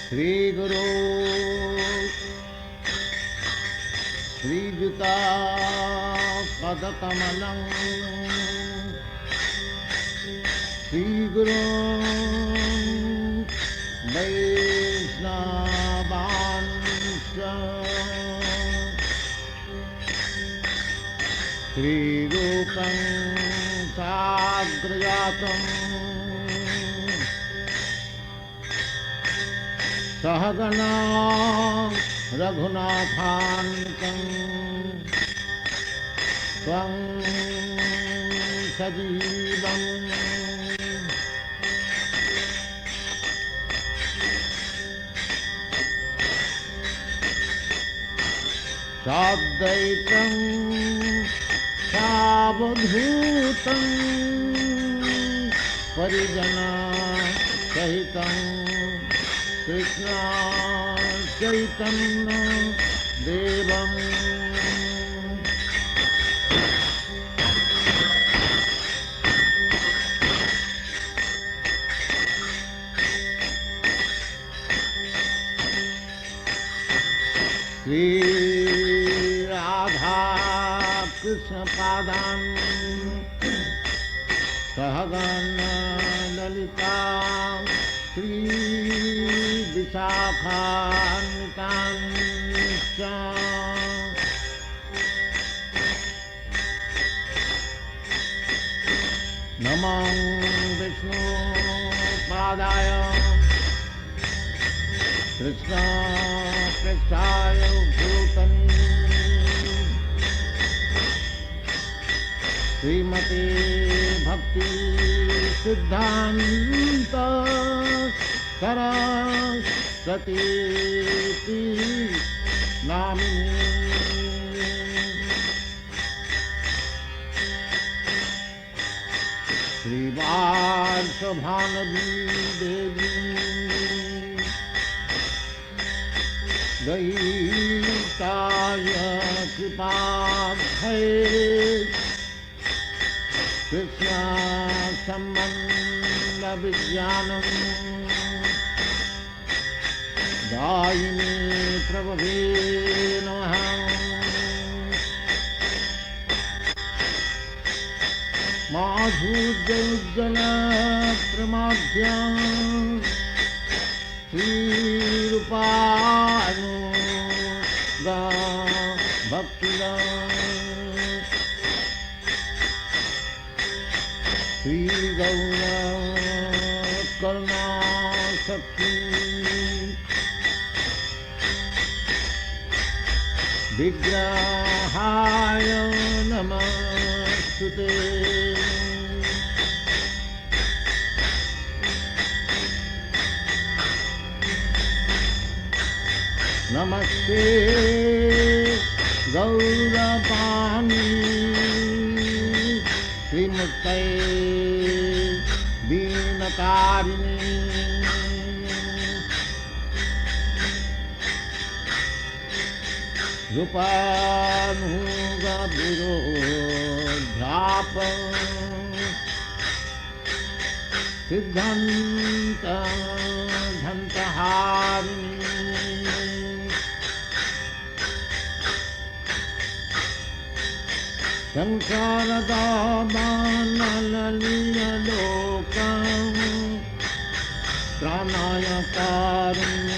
श्री गुरु श्रीयुता पदकमलं श्री गुरु वैष्णवांश्च श्री रूपं साग्रजातं सहगना रघुनाथान्वितं त्वं सजीवं साद्वैतं सावधूतं परिजनसहितं कृष्ण चैतन्य देवं श्री राधा कृष्ण पादान् सहगण ललिता श्री विशाखान्वितांश्च नमो विष्णुपादाय कृष्णपृष्ठाय भूतले श्रीमते भक्ति सिद्धान्त सरस्वती नामिनी श्रीवासभानवी देवी गीताय कृपाभये कृष्ण संबंध विज्ञानम् दायिनी प्रभवे नमः माधुर्योज्ज्वल प्रमाद्यं श्रीरूपानुगा भक्तिदा श्री गौर करुणा शक्ति विग्रहाय नमस्तुते नमस्ते गौरवाणी श्रीमुक्तये दीनतारिणी रूपानुगविरोध्याप सिद्धान्त धन्तहारिणी संसारदावानललीलोकं त्राणाय कारुण्य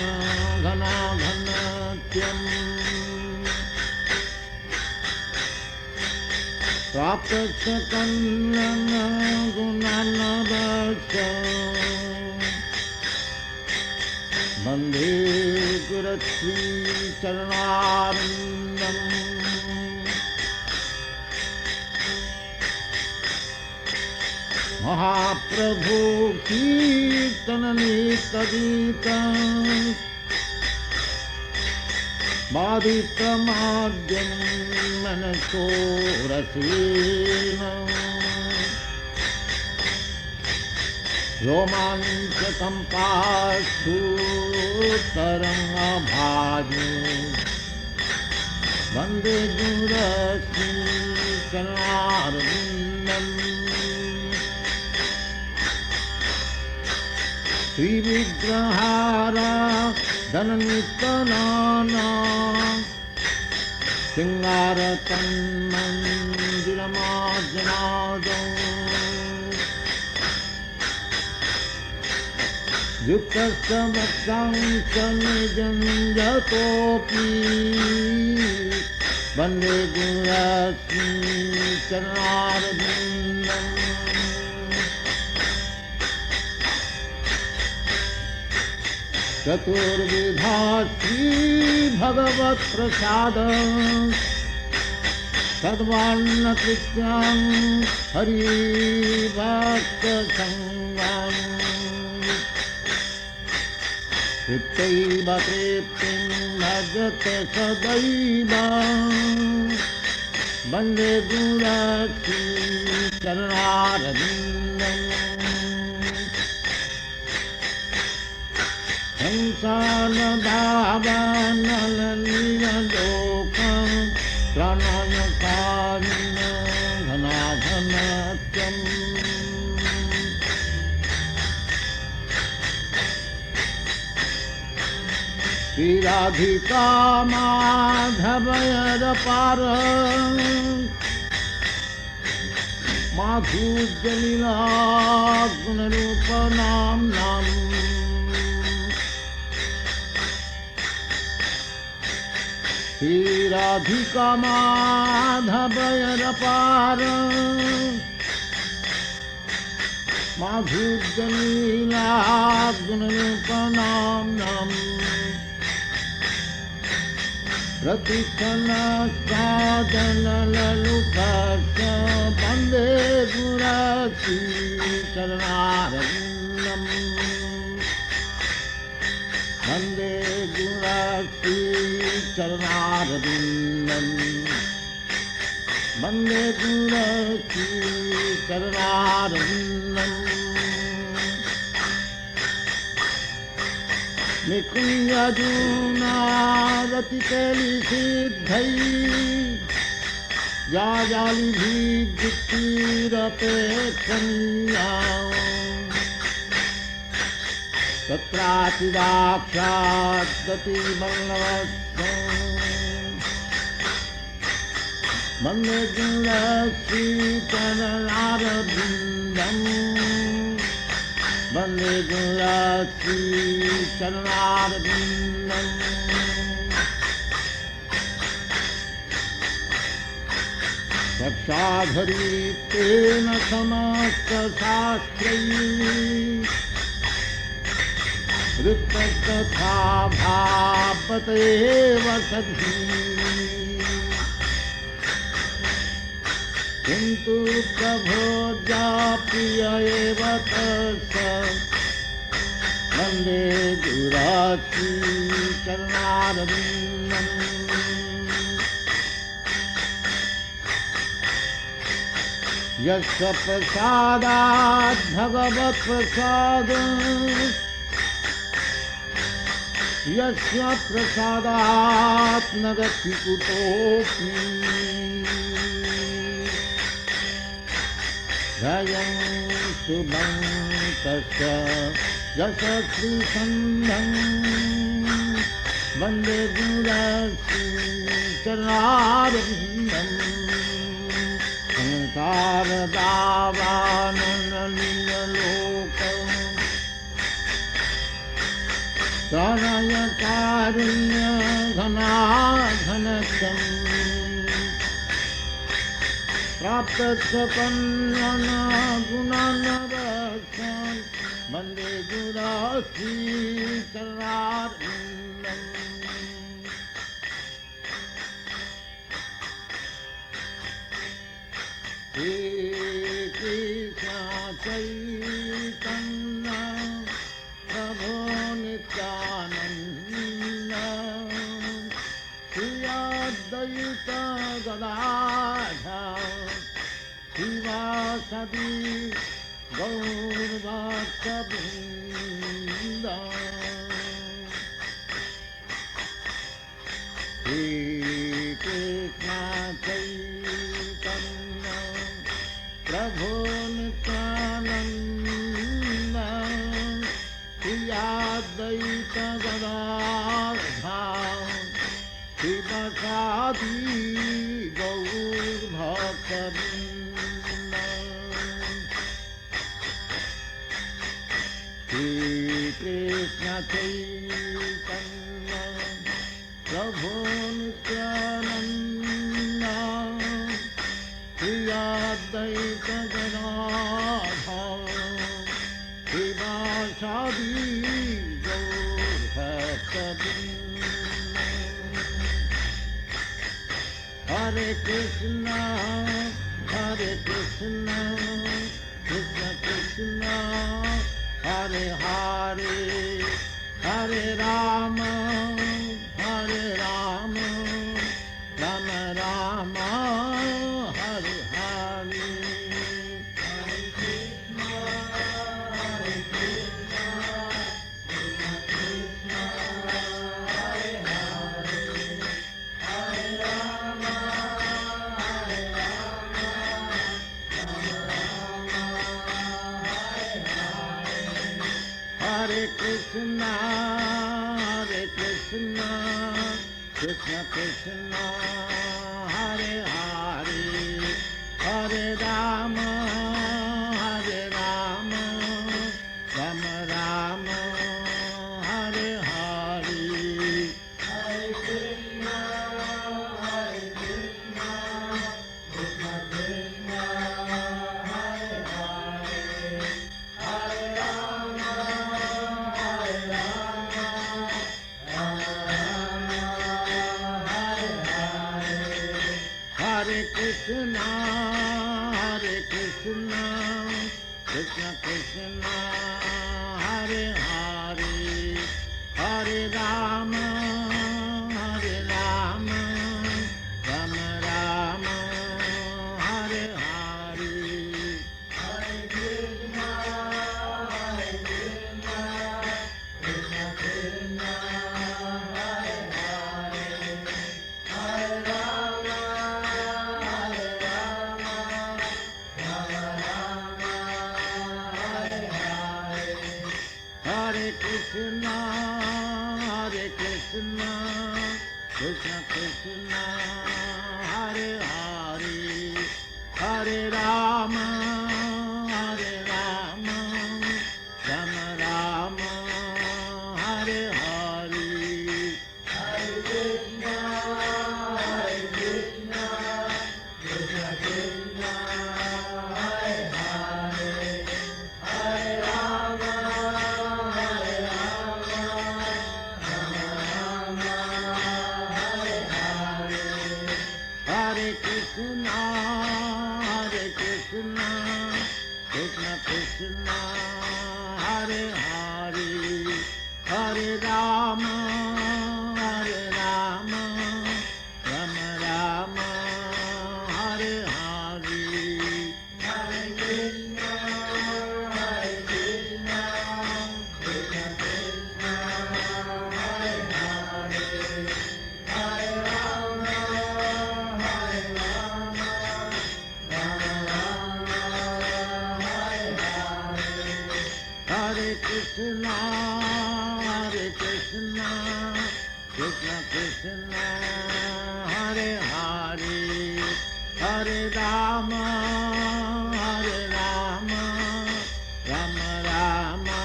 घनाघनत्यम् प्राप्तकन्नन गुणानवश्च वन्दे गुरुश्रीचरणारविन्दम् महाप्रभु कीर्तननितगीतं बाधिप्रमाद्यं मनसो रसेन रोमाञ्चकम्पाशु तरङ्गभाजो वन्दे गुरुश्रीचरणारविन्दम् श्री विग्रहारा धननितनाना सिंगार तन्मंदिरमार्जनादौ युक्तस्य भक्तं च निजं यतोऽपि वन्दे गुरुरश्मि चरणारविन्दम् चतुर्विधा श्री भगवत् प्रसाद सद्वर्णकृत्यं हरिभक्त संगम् तृप्तैव तृप्तिं भजते सदैव वन्दे गुरुरश्मि चरणारविन्दम् संसारभावनललीलोकं प्रणयकारिणं घनाघनत्यम् श्रीराधिका माधवयरपार माधुर्यलीला गुणरूपनाम्नाम् श्रीराधिका माधवयरपार माधुर्यलीला गुणरूपनाम्नाम् प्रतिक्षणसाधनललुकस्य वन्दे गुरुरश्मि चरणारविन्दम् वन्दे गुरुरश्मि चरणारविन्दम् वन्दे गुरुरश्मि चरणारविन्दम् निकुञ्जूनारतिकलिसिद्धै याजालिभिर्दिक्तिरपेक्षणीया तत्रातिदाक्षाद्गतिवल्लभस्वं वन्दे गुरुरश्मि चरणारविन्दम् वन्दे गुरुरश्मि चरणारविन्दम् रक्षाधरीतेन समस्तशास्त्रैः ऋक्तथा भापतेव सद्भिः किन्तु प्रभोजाप्रिय एव तस्य वन्दे गुरुरश्मि चरणारविन्दम् यस्य प्रसादात् भगवत्प्रसादः यस्य प्रसादात् न गति कुतोऽपि जयं शुभं तस्य यशस्वीसन्धं वन्दे गुरुरश्मि चरणारविन्दम् संसारदावानललीलोकम् प्रणयकारुण्यघनाघनत्यम् प्राप्तस्य कल्याणगुणानवक्षं वन्दे गुरुरश्मि चरणारविन्दम् हे कृष्ण चैतन्य प्रभो नित्यानन्द श्री अद्वैत गदाधर शिवासदि गौरभक्तवृन्द हे कृष्ण चैतन्य प्रभो Nityanand Advaita Gadadha Shivasadi Gaur Bhaktavinda Shri Kṛṣṇa Chaitanya Prabhu Nityananda Shri Advaita Gadadha Shivasadi Gaur Bhaktavinda Hare Kṛṣṇa, Hare Kṛṣṇa, Kṛṣṇa Kṛṣṇa, Hare Hare, Hare Rama, Hare Rama, Rama Rama, Hare Hare. Hare Kṛṣṇa, Hare Kṛṣṇa, Kṛṣṇa Kṛṣṇa, Hare Hare, Hare Rama, Hare Rama, Rama Rama, Hare Hare. Hare Kṛṣṇa, Hare Kṛṣṇa, Kṛṣṇa Kṛṣṇa, Hare Hare, Hare Rama, Hare Rama, Rama Rama, Hare Hare. Hare Kṛṣṇa, Hare Kṛṣṇa, Kṛṣṇa Kṛṣṇa, Hare Hare, Hare Rama, Hare Rama, Rama Rama, Hare Hare. Hare Kṛṣṇa, Hare Kṛṣṇa, Kṛṣṇa Kṛṣṇa, Hare Hare, Hare Rama, Hare Rama, Rama Rama, Hare Hare. Hare Kṛṣṇa, Hare Kṛṣṇa, Kṛṣṇa Kṛṣṇa, Hare Hare, Hare Rama, Hare Rama, Rama Rama, Hare Hare. Hare Kṛṣṇa, Hare Kṛṣṇa, Kṛṣṇa Kṛṣṇa, Hare Hare, Hare Rama, Hare Rama, Rama Rama, Hare Hare. Hare Kṛṣṇa, Hare Kṛṣṇa, Kṛṣṇa Kṛṣṇa, Hare Hare, Hare Rama, Hare Rama, Rama Rama, Hare Hare. Hare Kṛṣṇa, Hare Kṛṣṇa, Kṛṣṇa Kṛṣṇa, Hare Hare, Hare Rama, Hare Rama, Rama Rama, Hare Hare. Hare Kṛṣṇa, Hare Kṛṣṇa, Kṛṣṇa Kṛṣṇa, Hare Hare, Hare Rama, Hare Rama, Rama Rama, Hare Hare. Hare Kṛṣṇa, Hare Kṛṣṇa, Kṛṣṇa Kṛṣṇa, Hare Hare, Hare Rama, Hare Rama, Rama Rama,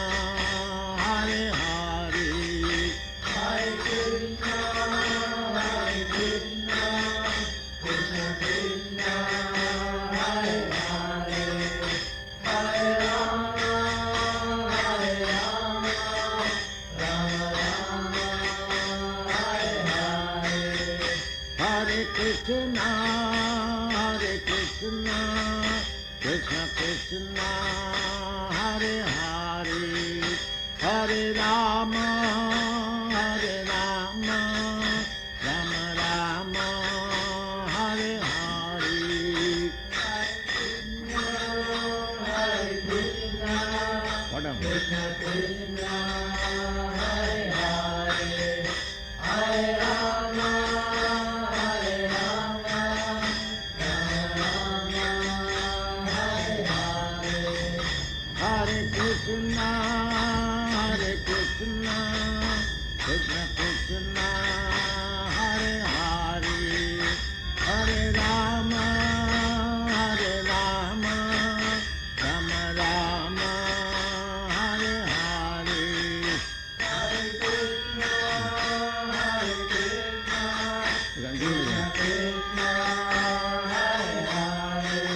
Hare Hare. Hare Kṛṣṇa, Hare Kṛṣṇa, Kṛṣṇa Kṛṣṇa, Hare Hare, Hare Rama, Hare Rama, Rama Rama, Hare Hare. Hare Kṛṣṇa, Hare Kṛṣṇa, Kṛṣṇa Kṛṣṇa, Hare Hare, Hare Rama, Hare Rama, Rama Rama, Hare Hare. Hare Kṛṣṇa, Hare Kṛṣṇa, Kṛṣṇa Kṛṣṇa, Hare Hare, Hare Rama, Hare Rama, Rama Rama, Hare Hare. Hare Kṛṣṇa, Hare Kṛṣṇa, Krishna Krishna, Hare Hare, Hare Rama, Hare Rama, Rama Rama, Hare Hare, Hare Krishna, Hare Krishna, Krishna Krishna, Hare Hare,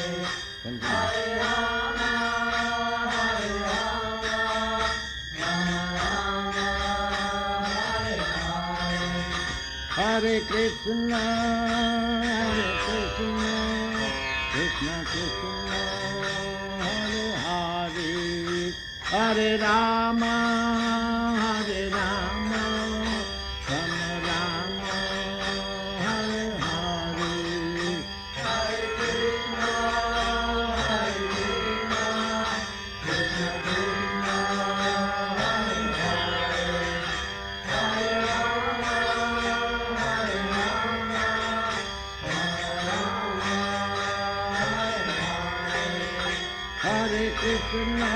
Hare Rama, Hare Rama, Rama Rama, Hare Hare, Hare Krishna, Hare Krishna, Krishna Krishna, Hare Hare, Hare Rama, Hare Rama, Rama Rama, Hare Hare, Hare Krishna, Hare Krishna, Krishna Krishna, Hare Hare, Hare Rama, Hare Rama, Rama Rama, Hare Krishna,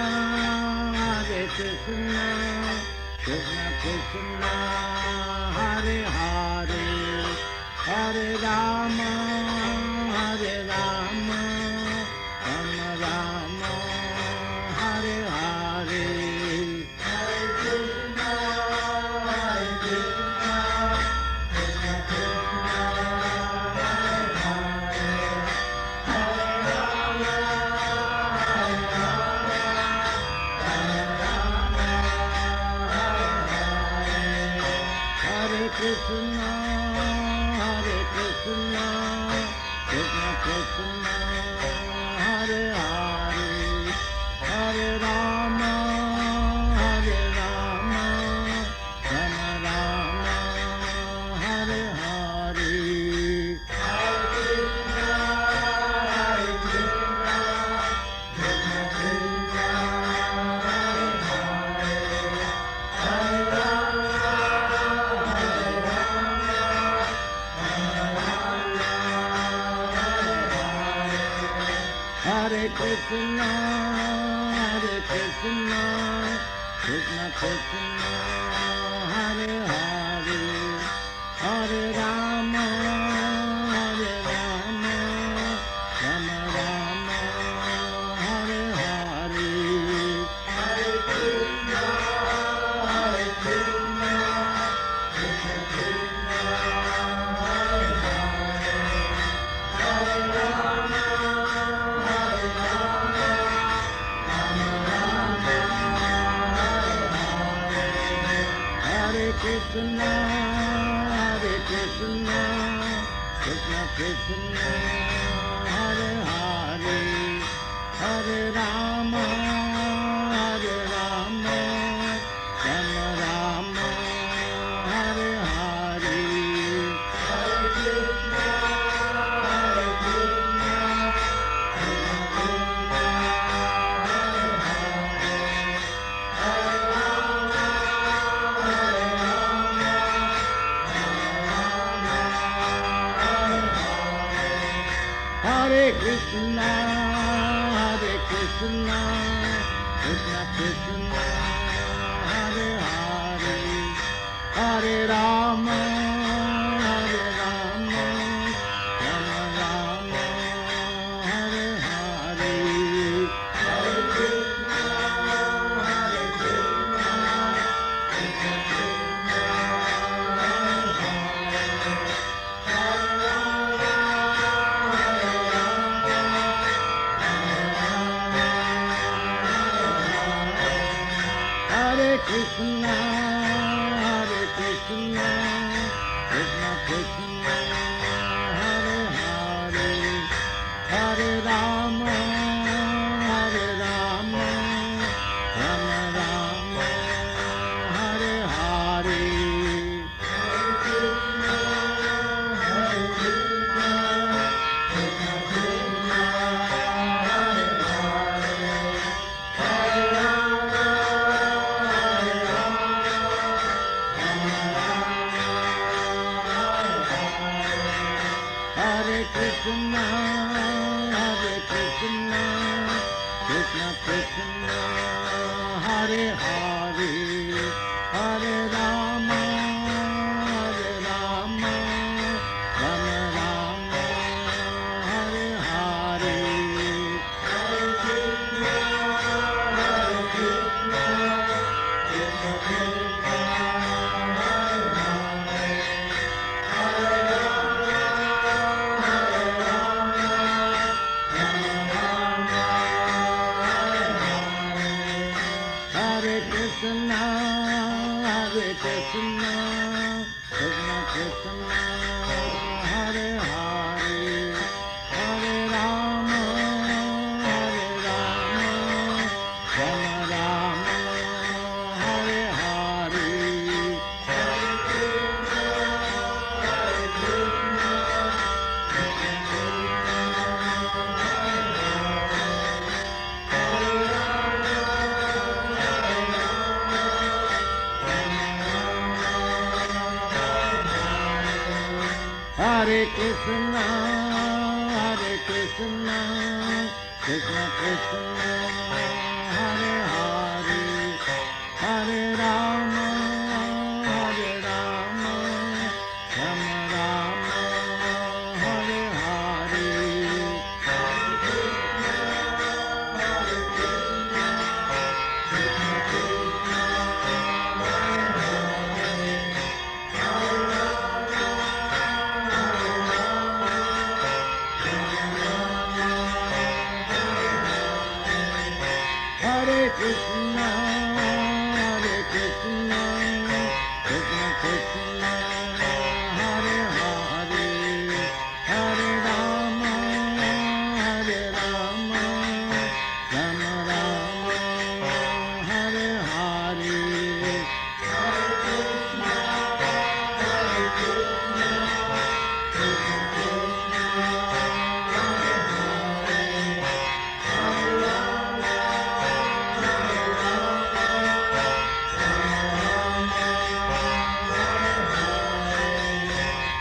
Hare Krishna, Krishna Krishna, Hare Hare, Hare Rama, Hare Rama, Rama Rama, Hare Hare, Hare Krishna, Hare Krishna, Krishna Krishna, Hare Hare, Hare Rama, Hare Rama, Rama Rama, Hare Hare, Hare Krishna, Hare Krishna, Krishna Krishna, Hare Hare, Hare Rama, Hare Rama, Rama Rama, Hare Hare, Hare Krishna, Hare Krishna, Krishna Krishna, Hare Hare, Hare Rama, Hare Rama, Rama Rama, Hare Krishna, Hare Krishna, Krishna Krishna, Hare Hare, Hare Rama, Hare Rama, Rama Rama, Hare Hare, Hare Krishna, Hare Krishna, Krishna Krishna, Hare Hare, Hare Rama, Hare Rama, Rama Rama, Hare Hare, Hare Krishna, Hare Krishna, Krishna Krishna, Hare Hare, Hare Rama, Hare Rama, Rama Rama, Hare Hare, Hare Krishna, Hare Krishna, Krishna Krishna, Hare Hare, Hare Rama, Hare Rama, Rama Rama, Hare Krishna, Hare Krishna, Krishna Krishna, Hare Hare, Hare Rama, Hare Rama, Rama Rama, Hare Hare, Hare Krishna, Hare Krishna, Krishna Krishna, Hare Hare, Hare Rama, Hare Rama, Hare Krishna, Hare Krishna, Krishna Krishna, Hare Hare, Hare Rama, Hare Rama, Rama Rama, Hare Hare, Hare Krishna, Hare Krishna, Krishna Krishna, Hare Hare, Hare Rama, Hare Rama, Rama Rama, Hare Krishna, Hare Krishna, Krishna Krishna, Hare Hare, Hare Rama, Hare Krishna, Hare Krishna, Krishna Krishna, Hare Hare, Hare Rama, Hare Rama, Rama Rama, Hare Hare. Hare Krishna, Hare Krishna, Krishna Krishna, Hare Hare, Hare Rama, Hare Rama, Rama Rama, Hare Hare. Hare Krishna, Hare Krishna, Krishna Krishna, Hare Hare, Hare Rama, Hare Rama, Rama Rama, Hare Hare.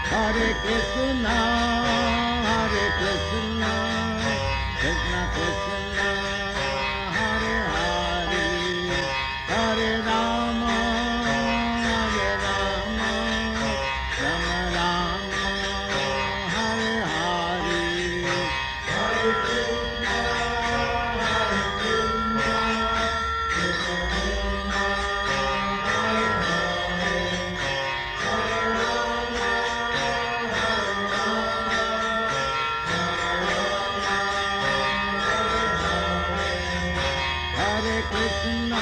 Hare Krishna, Hare Krishna, Krishna Krishna, Hare Hare, Hare Rama, Hare Krishna,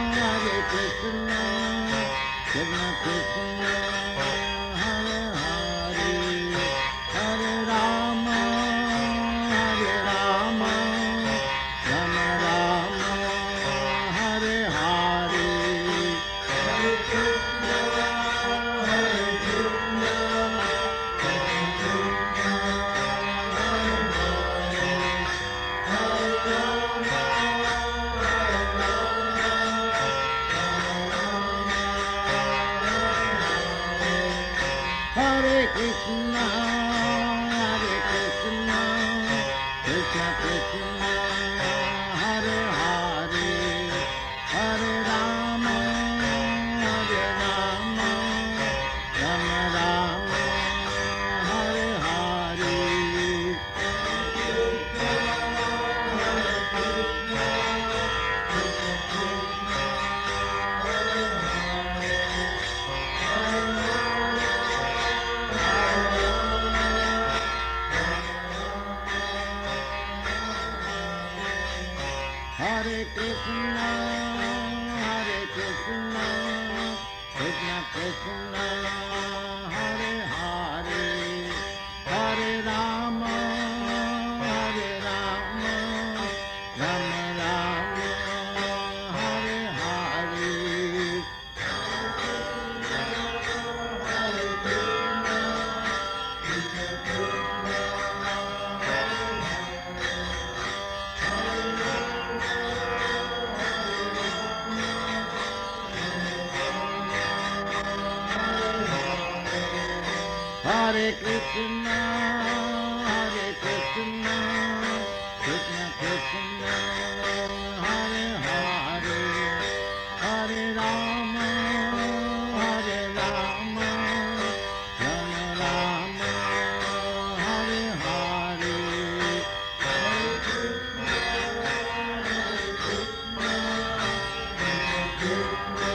Hare Krishna, Krishna Krishna, Hare Hare, Hare Rama, Hare Rama, Rama Rama, Hare Hare. Hare Krishna, Hare Krishna, Krishna Krishna, Hare Hare, Hare Rama, Hare Krishna, Hare Krishna, Krishna Krishna, Hare Hare, Hare Rama, Hare Rama, Rama Rama, Hare Hare. Hare Krishna, Hare Krishna, Krishna Krishna, Hare Hare, Hare Rama, Hare Rama, Rama Rama, Hare Hare. Hare Krishna, Hare Krishna, Krishna Krishna, Hare Hare, Hare Rama, Hare Rama, Rama Rama, Hare Hare. Hare Krishna, Hare Krishna, Krishna Krishna,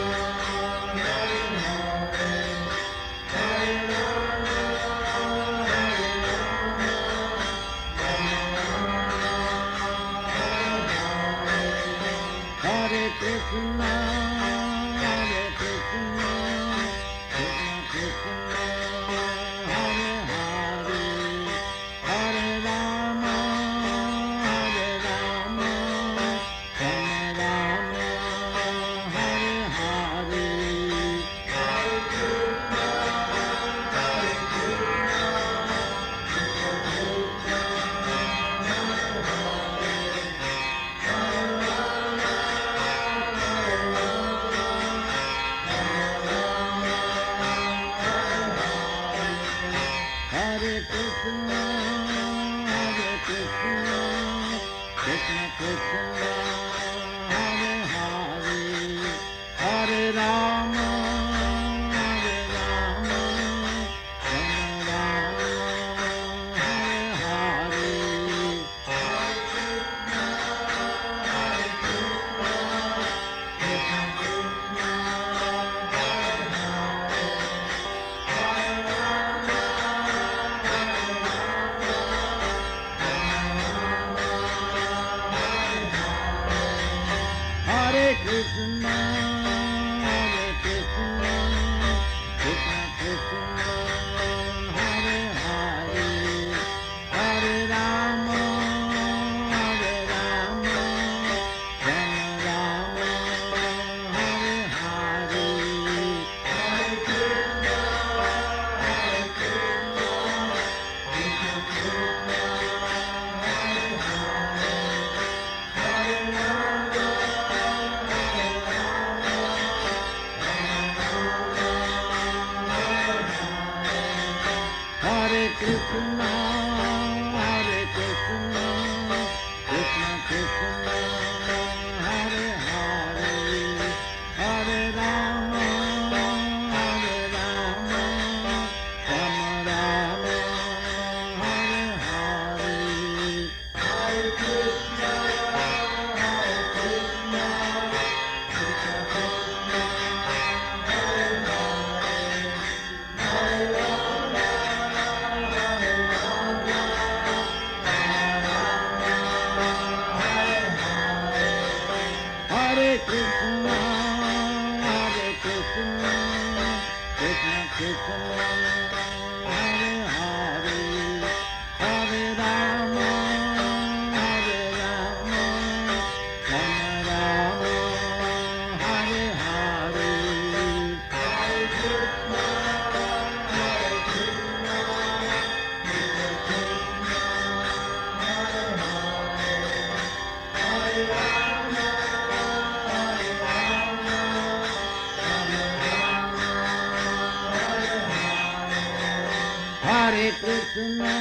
Krishna,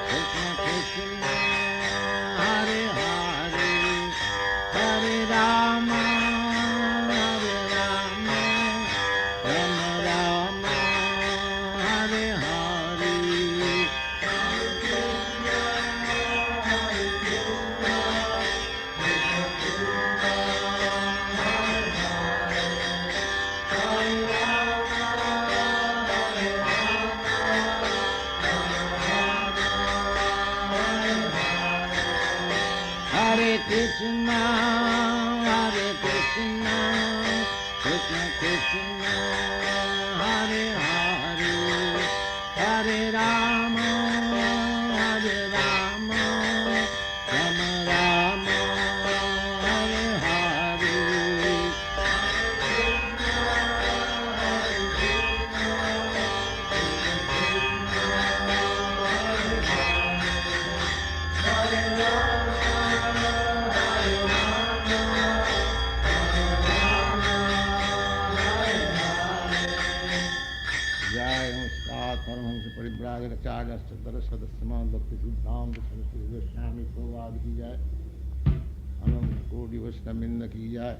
Krishna Krishna, Hare Hare, Hare Rama, Rama Rama, Hare Hare. Hare Krishna, Krishna Krishna, Hare Hare, Hare Rama, Rama Rama, Hare Hare. Jai Namaskar Paramahamsa Paribrajacārya Sattara Sadasyaman Bhakti Siddham Saraswati Goswami Prabhupada ki jai, Anant Koti Vaishnavrinda ki jai,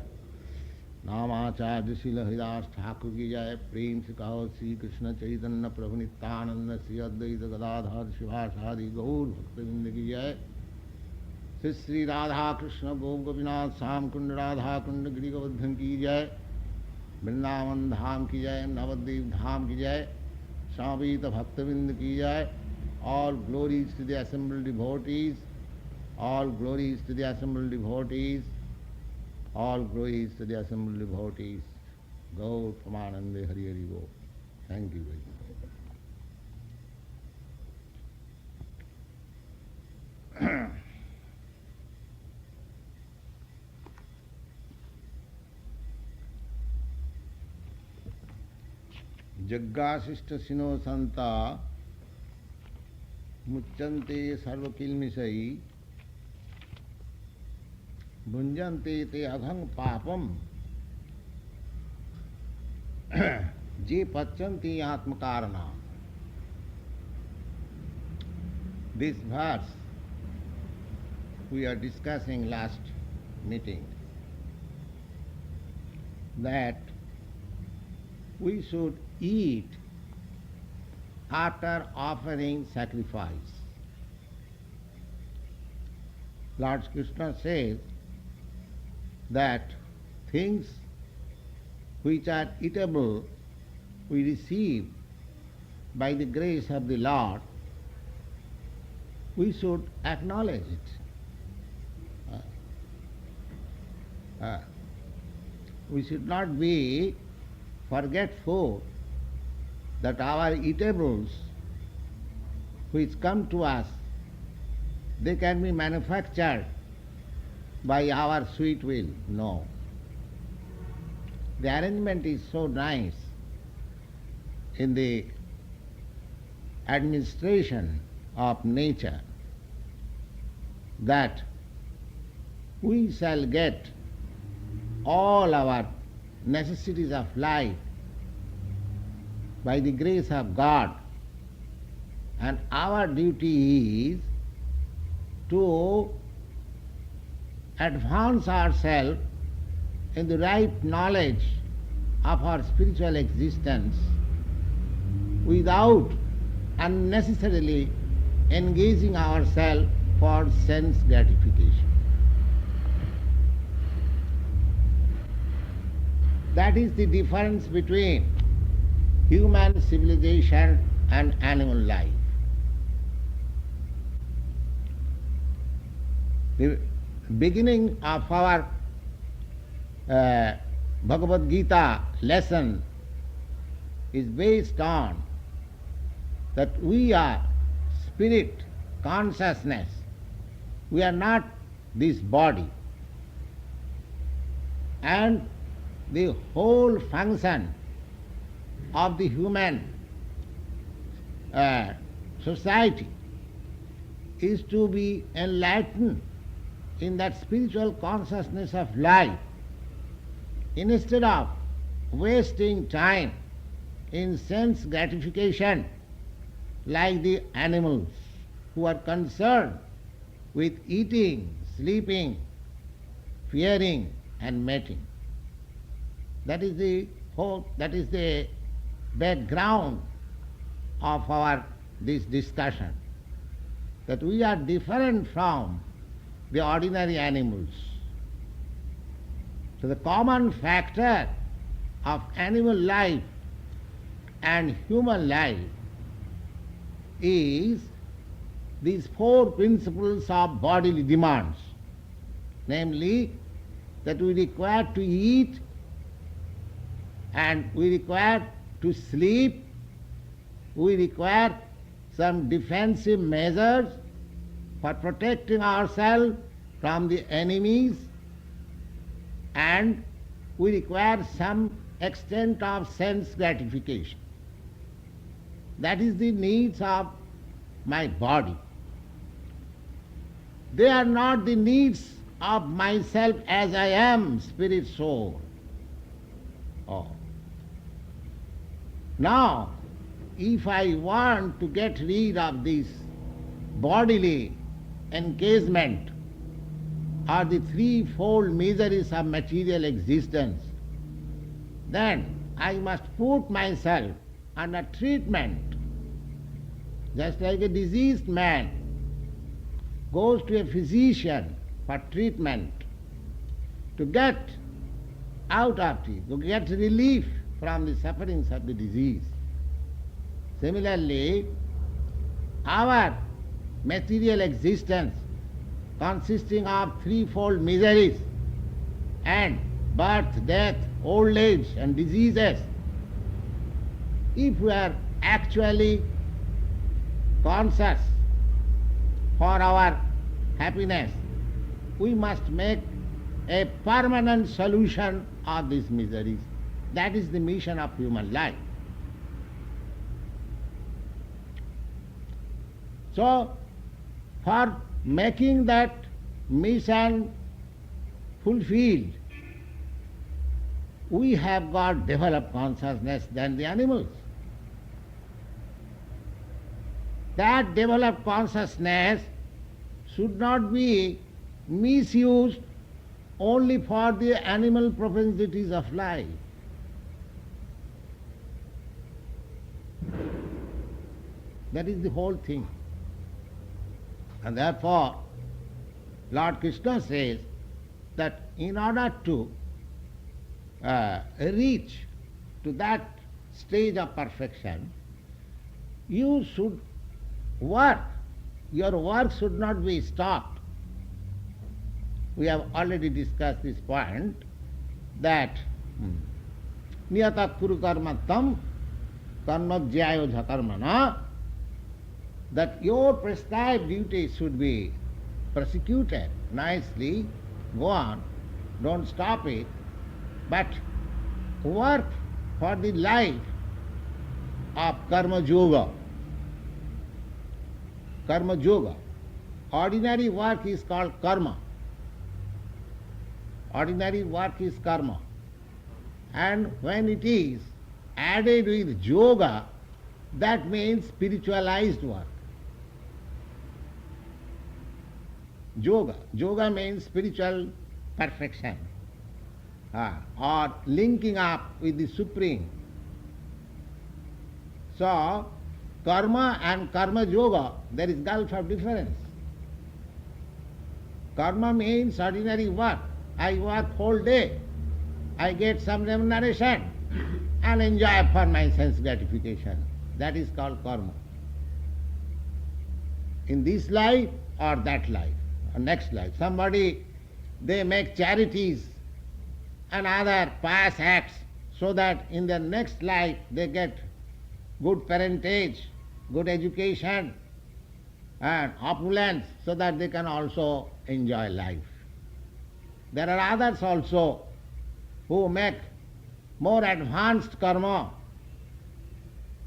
Namacharya Srila Haridas Thakur ki jai, Prem se kaho Sri Kṛṣṇa Chaitanya Prabhu Nityananda Sri Advaita Gadadhar Shivasadi Gaur Bhaktivinoda ki jai, Sri Sri Radha Kṛṣṇa Gopinath Sam Kund Radha Kund Giri Govardhan ki jai, Vrindavan धाम की जय, नवद्वीप धाम की जय, Samavita Bhaktavind ki jai. All glories to the assembled devotees, all glories to the assembled devotees, all glories to the assembled devotees. Gaur Pramanande Hari Hari Go. Thank you very much. Jaggasishta sino santa muccante sarvakilmisai bhunjante te aghang papam je pachanti atmakarana. This verse we are discussing last meeting, that we should eat after offering sacrifice. Lord Kṛṣṇa says that things which are eatable we receive by the grace of the Lord, we should acknowledge it. We should not be forgetful that our eatables which come to us, they can be manufactured by our sweet will. No. The arrangement is so nice in the administration of nature that we shall get all our necessities of life by the grace of God, and our duty is to advance ourselves in the right knowledge of our spiritual existence without unnecessarily engaging ourselves for sense gratification. That is the difference between human civilization and animal life. The beginning of our Bhagavad Gita lesson is based on that we are spirit consciousness. We are not this body. And the whole function of the human society is to be enlightened in that spiritual consciousness of life, instead of wasting time in sense gratification like the animals who are concerned with eating, sleeping, fearing and mating. That is the background of this discussion, that we are different from the ordinary animals. So the common factor of animal life and human life is these four principles of bodily demands, namely that we require to eat and we require to sleep, we require some defensive measures for protecting ourselves from the enemies, and we require some extent of sense gratification. That is the needs of my body. They are not the needs of myself as I am, spirit, soul. Oh. Now, if I want to get rid of this bodily encasement or the threefold miseries of material existence, then I must put myself under treatment. Just like a diseased man goes to a physician for treatment to get out of it, to get relief from the sufferings of the disease. Similarly, our material existence consisting of threefold miseries and birth, death, old age and diseases, if we are actually conscious for our happiness, we must make a permanent solution of these miseries. That is the mission of human life. So, for making that mission fulfilled, we have got developed consciousness than the animals. That developed consciousness should not be misused only for the animal propensities of life. That is the whole thing. And therefore, Lord Kṛṣṇa says that in order to reach to that stage of perfection, you should work. Your work should not be stopped. We have already discussed this point, that niyata kuru karma tam karma jyayo jhakarmana, that your prescribed duty should be prosecuted nicely, go on, don't stop it, but work for the life of karma yoga. Karma yoga. Ordinary work is called karma. Ordinary work is karma. And when it is added with yoga, that means spiritualized work. Yoga. Yoga means spiritual perfection, or linking up with the Supreme. So, karma and karma yoga, there is gulf of difference. Karma means ordinary work. I work whole day. I get some remuneration and enjoy for my sense gratification. That is called karma. In this life or that life, or next life. Somebody, they make charities and other pious acts so that in their next life they get good parentage, good education and opulence, so that they can also enjoy life. There are others also who make more advanced karma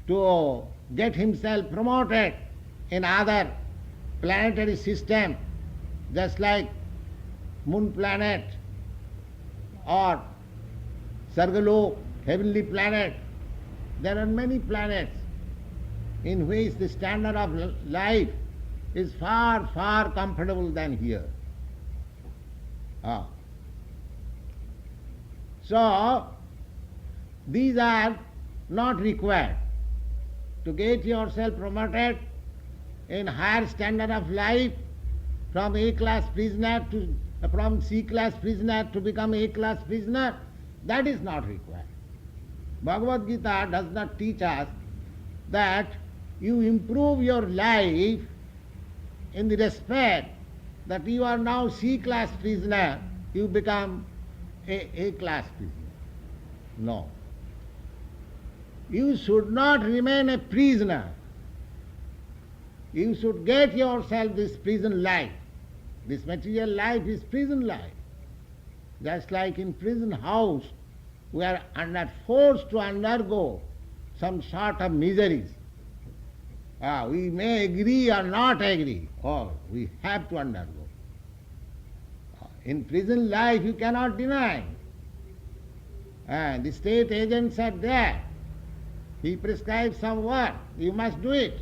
to get himself promoted in other planetary system, just like moon planet or Sargalok, heavenly planet, There are many planets in which the standard of life is far, far comfortable than here. So, these are not required. To get yourself promoted in higher standard of life, from A-class prisoner to from C-class prisoner to become A-class prisoner, that is not required. Bhagavad Gita does not teach us that you improve your life in the respect that you are now C-class prisoner, you become A-class prisoner. No. You should not remain a prisoner. You should get yourself this prison life. This material life is prison life. Just like in prison house, we are forced to undergo some sort of miseries. We may agree or not agree, or we have to undergo. In prison life you cannot deny. The state agents are there. He prescribes some work, you must do it.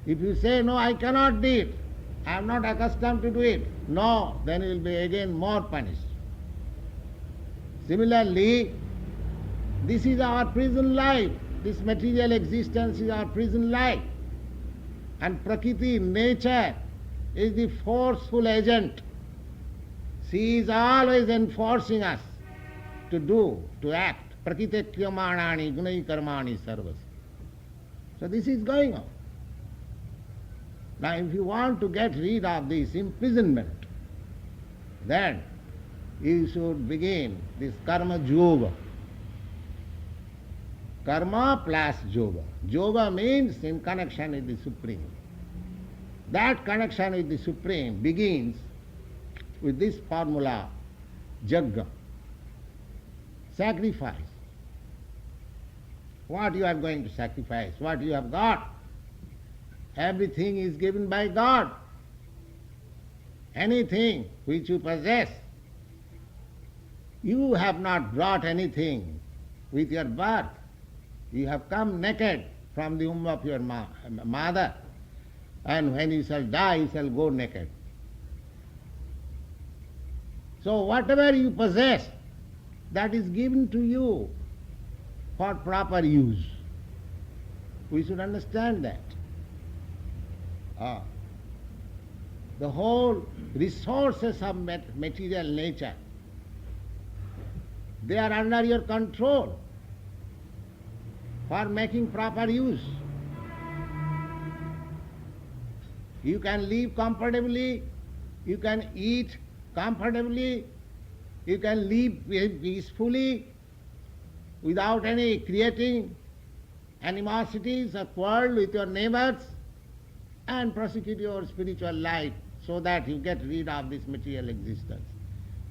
If you say, no, I cannot do it, I am not accustomed to do it, no, then you will be again more punished. Similarly, this is our prison life. This material existence is our prison life. And Prakriti, nature, is the forceful agent. She is always enforcing us to do, to act. Prakriti kriyamanani gunai karmani sarvas. So this is going on. Now if you want to get rid of this imprisonment, then you should begin this karma yoga. Karma plus yoga. Yoga means in connection with the Supreme. That connection with the Supreme begins with this formula, yajña, sacrifice. What you are going to sacrifice, what you have got. Everything is given by God. Anything which you possess, you have not brought anything with your birth. You have come naked from the womb of your mother, and when you shall die, you shall go naked. So whatever you possess, that is given to you for proper use. We should understand that. The whole resources of material nature, they are under your control for making proper use. You can live comfortably, you can eat comfortably, you can live peacefully without any creating animosities or quarrel with your neighbors, and prosecute your spiritual life so that you get rid of this material existence.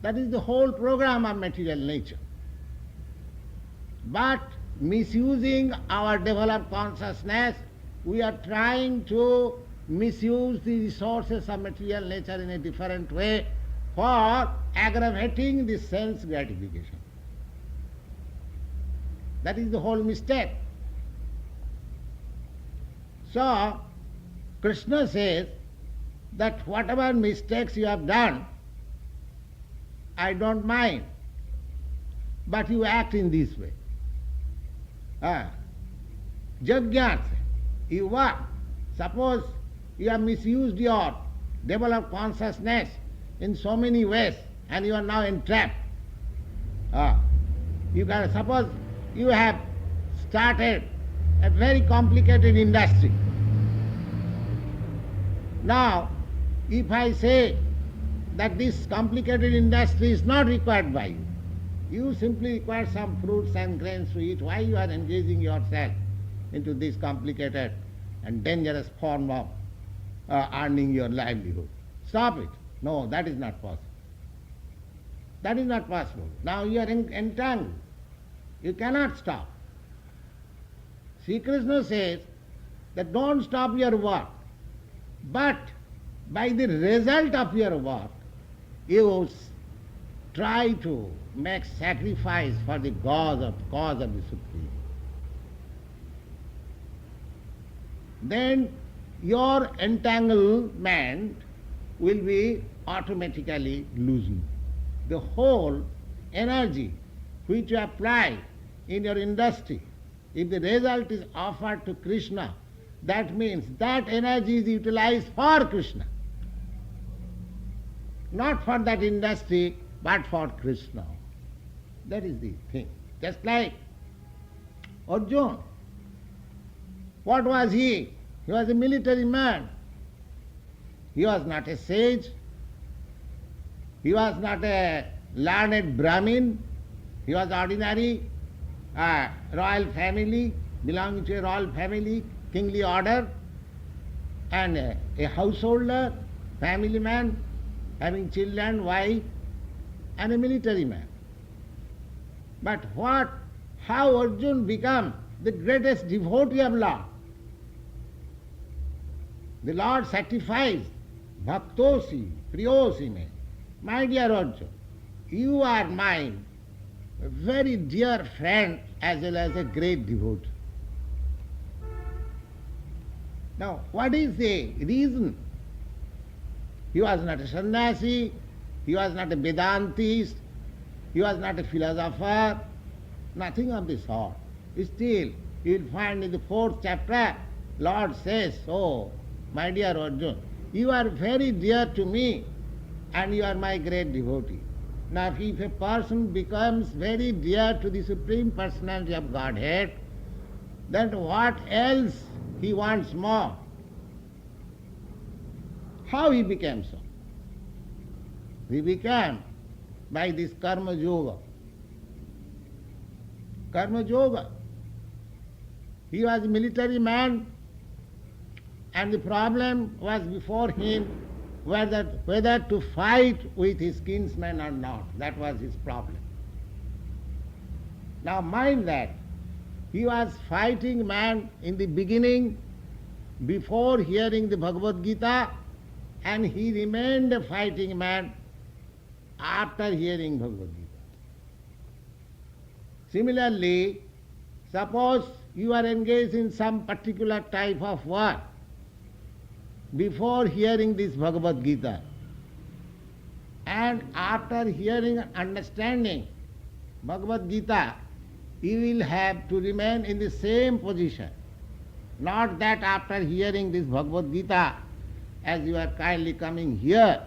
That is the whole program of material nature. But misusing our developed consciousness, we are trying to misuse the resources of material nature in a different way for aggravating the sense gratification. That is the whole mistake. So, Kṛṣṇa says that whatever mistakes you have done, I don't mind, but you act in this way. Yajñārthe, you what? Suppose you have misused your developed consciousness in so many ways and you are now entrapped. You can suppose you have started a very complicated industry. Now, if I say that this complicated industry is not required by you, you simply require some fruits and grains to eat, why you are engaging yourself into this complicated and dangerous form of earning your livelihood? Stop it. No, that is not possible. That is not possible. Now you are entangled. You cannot stop. Sri Kṛṣṇa says that don't stop your work, but by the result of your work, you try to make sacrifice for the cause of the Supreme. then your entanglement will be automatically loosened. The whole energy which you apply in your industry, if the result is offered to Kṛṣṇa, that means that energy is utilized for Kṛṣṇa. Not for that industry, but for Kṛṣṇa. That is the thing. Just like Arjuna. What was he? He was a military man. He was not a sage. He was not a learned Brahmin. He was ordinary royal family, belonging to a royal family, kingly order, and a householder, family man, having children, wife, and a military man. But how Arjuna became the greatest devotee of Lord? The Lord satisfies, bhaktosi, priyosi me. My dear Arjuna, you are mine, a very dear friend as well as a great devotee. Now, what is the reason? He was not a sannyasi, he was not a Vedantist, he was not a philosopher, nothing of the sort. Still, you will find in the 4th chapter, Lord says, "Oh, my dear Arjuna, you are very dear to me and you are my great devotee." Now, if a person becomes very dear to the Supreme Personality of Godhead, then what else he wants more? How he became so? He became by this karma yoga. Karma yoga. He was a military man, and the problem was before him whether to fight with his kinsmen or not. That was his problem. Now mind that he was fighting man in the beginning before hearing the Bhagavad Gita, and he remained a fighting man after hearing Bhagavad Gita. Similarly, suppose you are engaged in some particular type of work before hearing this Bhagavad Gita, and after hearing and understanding Bhagavad Gita, you will have to remain in the same position. Not that after hearing this Bhagavad Gita, as you are kindly coming here,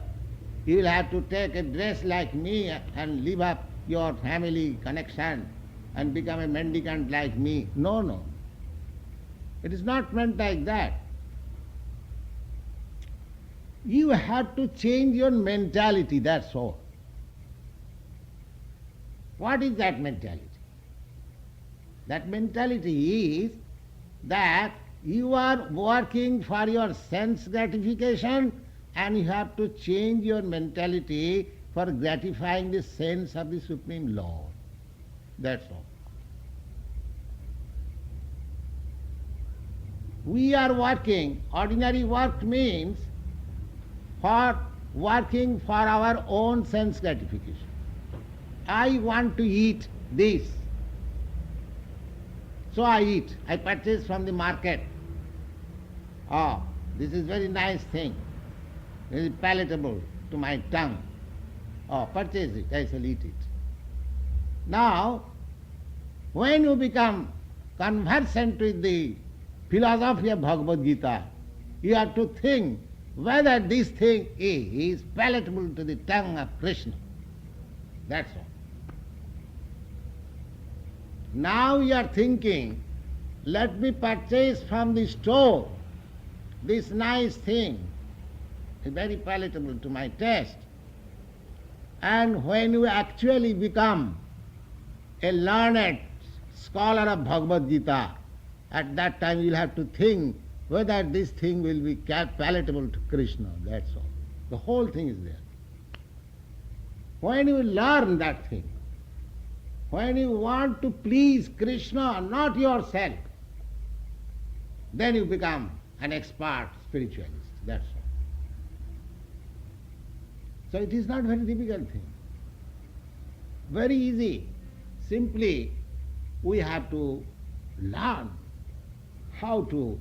you will have to take a dress like me and leave up your family connection and become a mendicant like me. No, no. It is not meant like that. You have to change your mentality, that's all. What is that mentality? That mentality is that you are working for your sense gratification, and you have to change your mentality for gratifying the sense of the Supreme Lord. That's all. We are working, ordinary work means for working for our own sense gratification. I want to eat this, so I eat. I purchase from the market. Oh, this is very nice thing. It is palatable to my tongue. Oh, purchase it, I shall eat it. Now, when you become conversant with the philosophy of Bhagavad Gita, you have to think whether this thing is palatable to the tongue of Kṛṣṇa. That's all. Now you are thinking, let me purchase from the store this nice thing, very palatable to my taste. And when you actually become a learned scholar of Bhagavad Gita, at that time you will have to think whether this thing will be palatable to Kṛṣṇa. That's all. The whole thing is there. When you learn that thing, when you want to please Kṛṣṇa, not yourself, then you become an expert spiritualist. That's all. So it is not a very difficult thing. Very easy. Simply we have to learn how to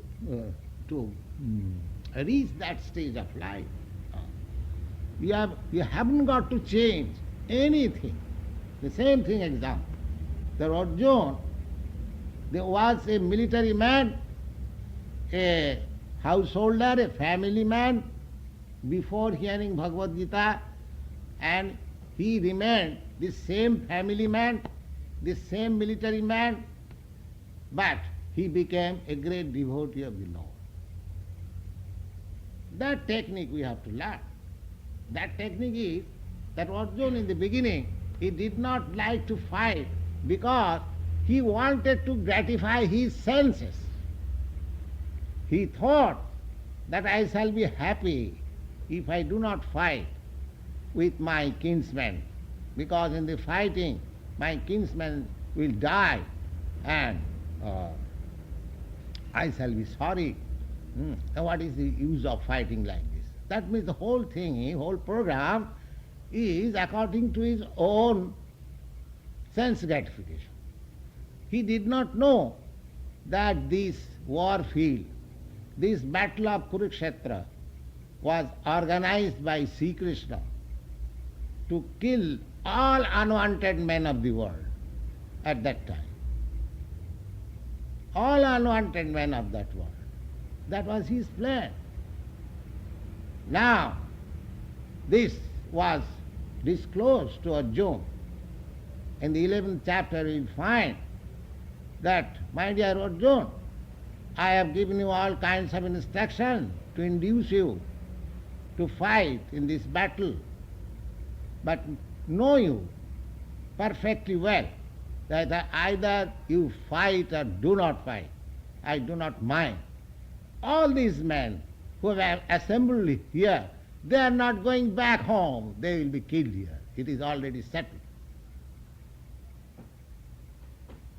to reach that stage of life. You haven't got to change anything. The same thing example. The Arjuna, there was a military man, a householder, a family man, before hearing Bhagavad Gita, and he remained the same family man, the same military man, but he became a great devotee of the Lord. That technique we have to learn. That technique is that Arjuna in the beginning, he did not like to fight because he wanted to gratify his senses. He thought that I shall be happy if I do not fight with my kinsmen, because in the fighting my kinsmen will die and I shall be sorry. Now what is the use of fighting like this? That means the whole thing, whole program is according to his own sense gratification. He did not know that this war field, this battle of Kurukshetra, was organized by Sri Kṛṣṇa to kill all unwanted men of the world at that time. All unwanted men of that world. That was his plan. Now, this was disclosed to Arjuna. In the 11th chapter we find that, my dear Arjuna, I have given you all kinds of instruction to induce you to fight in this battle. But know you perfectly well that either you fight or do not fight. I do not mind. All these men who have assembled here, they are not going back home. They will be killed here. It is already settled.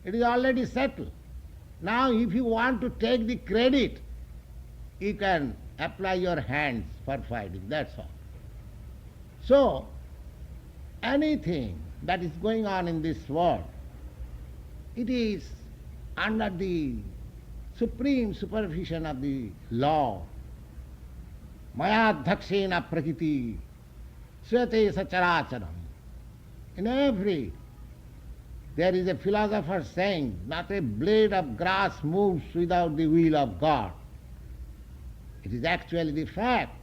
It is already settled. Now if you want to take the credit, you can apply your hands for fighting, that's all. So, anything that is going on in this world, it is under the supreme supervision of the law. Yajñārthe prakriti svete sacharacharam. In every, there is a philosopher saying, not a blade of grass moves without the will of God. It is actually the fact,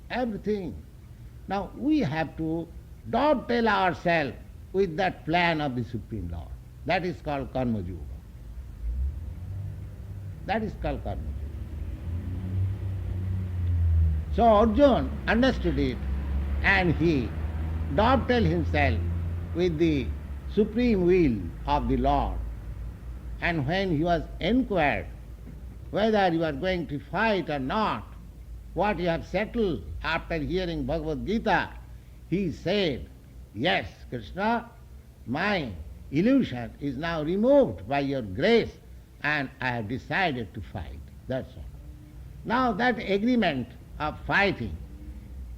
everything. Now we have to dovetail ourselves with that plan of the Supreme Lord. That is called karma yoga. That is called karma yoga. So Arjuna understood it and he dovetailed himself with the supreme will of the Lord. And when he was inquired whether you are going to fight or not, what you have settled after hearing Bhagavad Gita, he said, yes, Kṛṣṇa, my illusion is now removed by your grace and I have decided to fight. That's all. Now that agreement of fighting,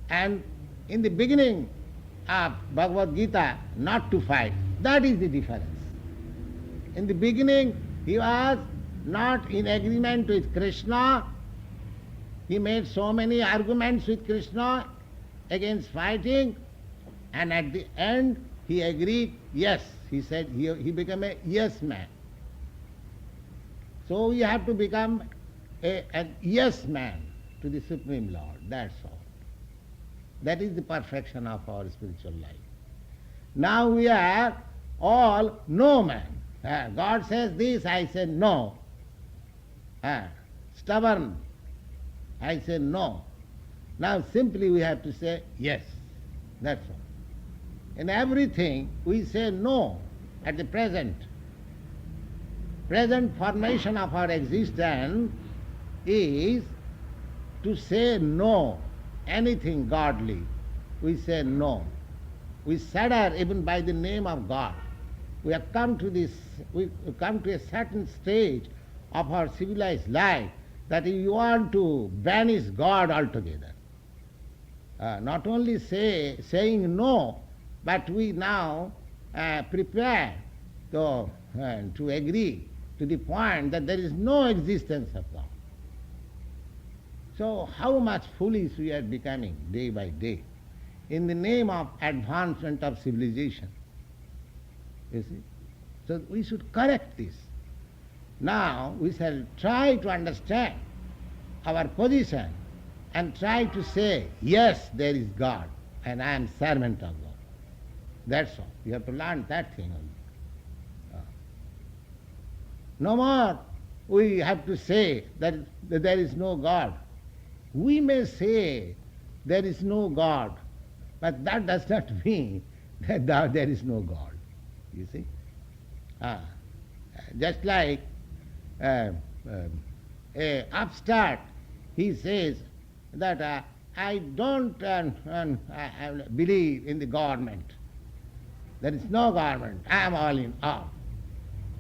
and in the beginning of Bhagavad Gita not to fight, that is the difference. In the beginning he was not in agreement with Kṛṣṇa. He made so many arguments with Kṛṣṇa against fighting, and at the end he agreed, yes, he said, he became a yes man. So we have to become a yes man to the Supreme Lord, that's all. That is the perfection of our spiritual life. Now we are all no man. God says this, I say no. Stubborn, I say no. Now simply we have to say yes, that's all. In everything we say no at the present. Present formation of our existence is to say no, anything godly, we say no. We shudder even by the name of God. We have come to this, we come to a certain stage of our civilized life that if you want to banish God altogether, not only saying no, but we now prepare to agree to the point that there is no existence of God. So how much foolish we are becoming day by day in the name of advancement of civilization. You see? So we should correct this. Now we shall try to understand our position and try to say, yes, there is God and I am servant of God. That's all. You have to learn that thing only. No more we have to say that there is no God. We may say there is no God, but that does not mean that there is no God. You see? Just like a upstart, he says that I don't believe in the government. There is no government. I am all in all.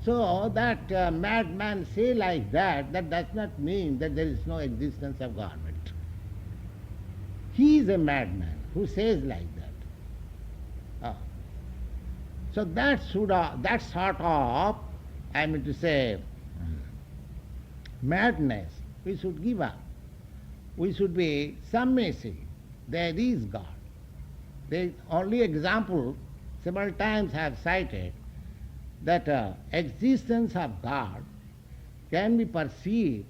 So that madman say like that does not mean that there is no existence of government. He is a madman who says like that. So that sort of, I mean to say, madness we should give up. We should be submissive. There is God. The only example several times I have cited that existence of God can be perceived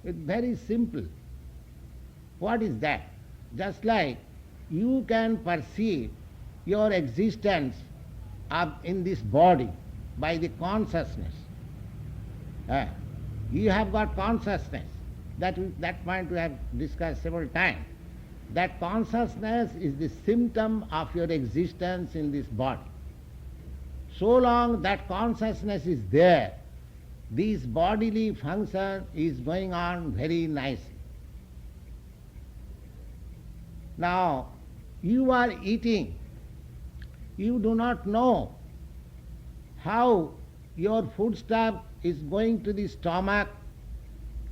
with very simple. What is that? Just like you can perceive your existence in this body by the consciousness. You have got consciousness. That point we have discussed several times. That consciousness is the symptom of your existence in this body. So long that consciousness is there, this bodily function is going on very nicely. Now, you are eating. You do not know how your foodstuff is going to the stomach,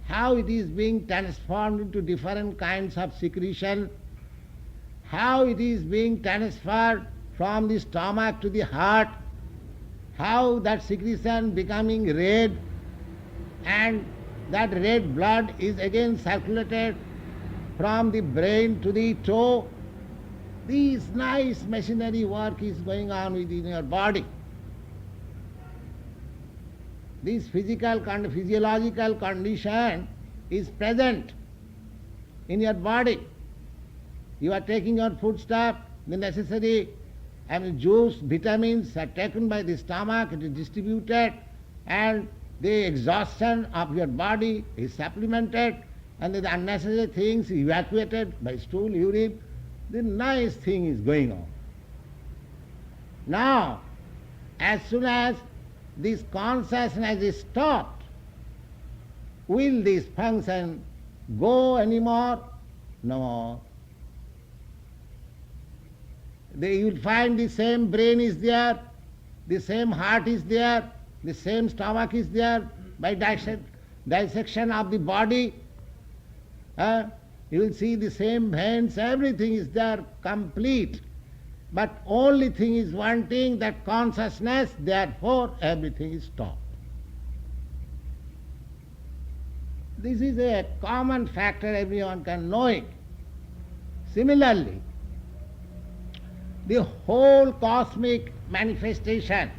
how it is being transformed into different kinds of secretion, how it is being transferred from the stomach to the heart, how that secretion becoming red, and that red blood is again circulated from the brain to the toe. This nice machinery work is going on within your body. This physiological condition is present in your body. You are taking your foodstuff, the necessary juice, vitamins are taken by the stomach, it is distributed, and the exhaustion of your body is supplemented, and the unnecessary things evacuated by stool, urine. The nice thing is going on. Now, as soon as this consciousness is stopped, will this function go anymore? No more. You will find the same brain is there, the same heart is there, the same stomach is there. By dissection of the body, you will see the same veins, everything is there, complete. But only thing is wanting that consciousness, therefore everything is stopped. This is a common factor, everyone can know it. Similarly, the whole cosmic manifestation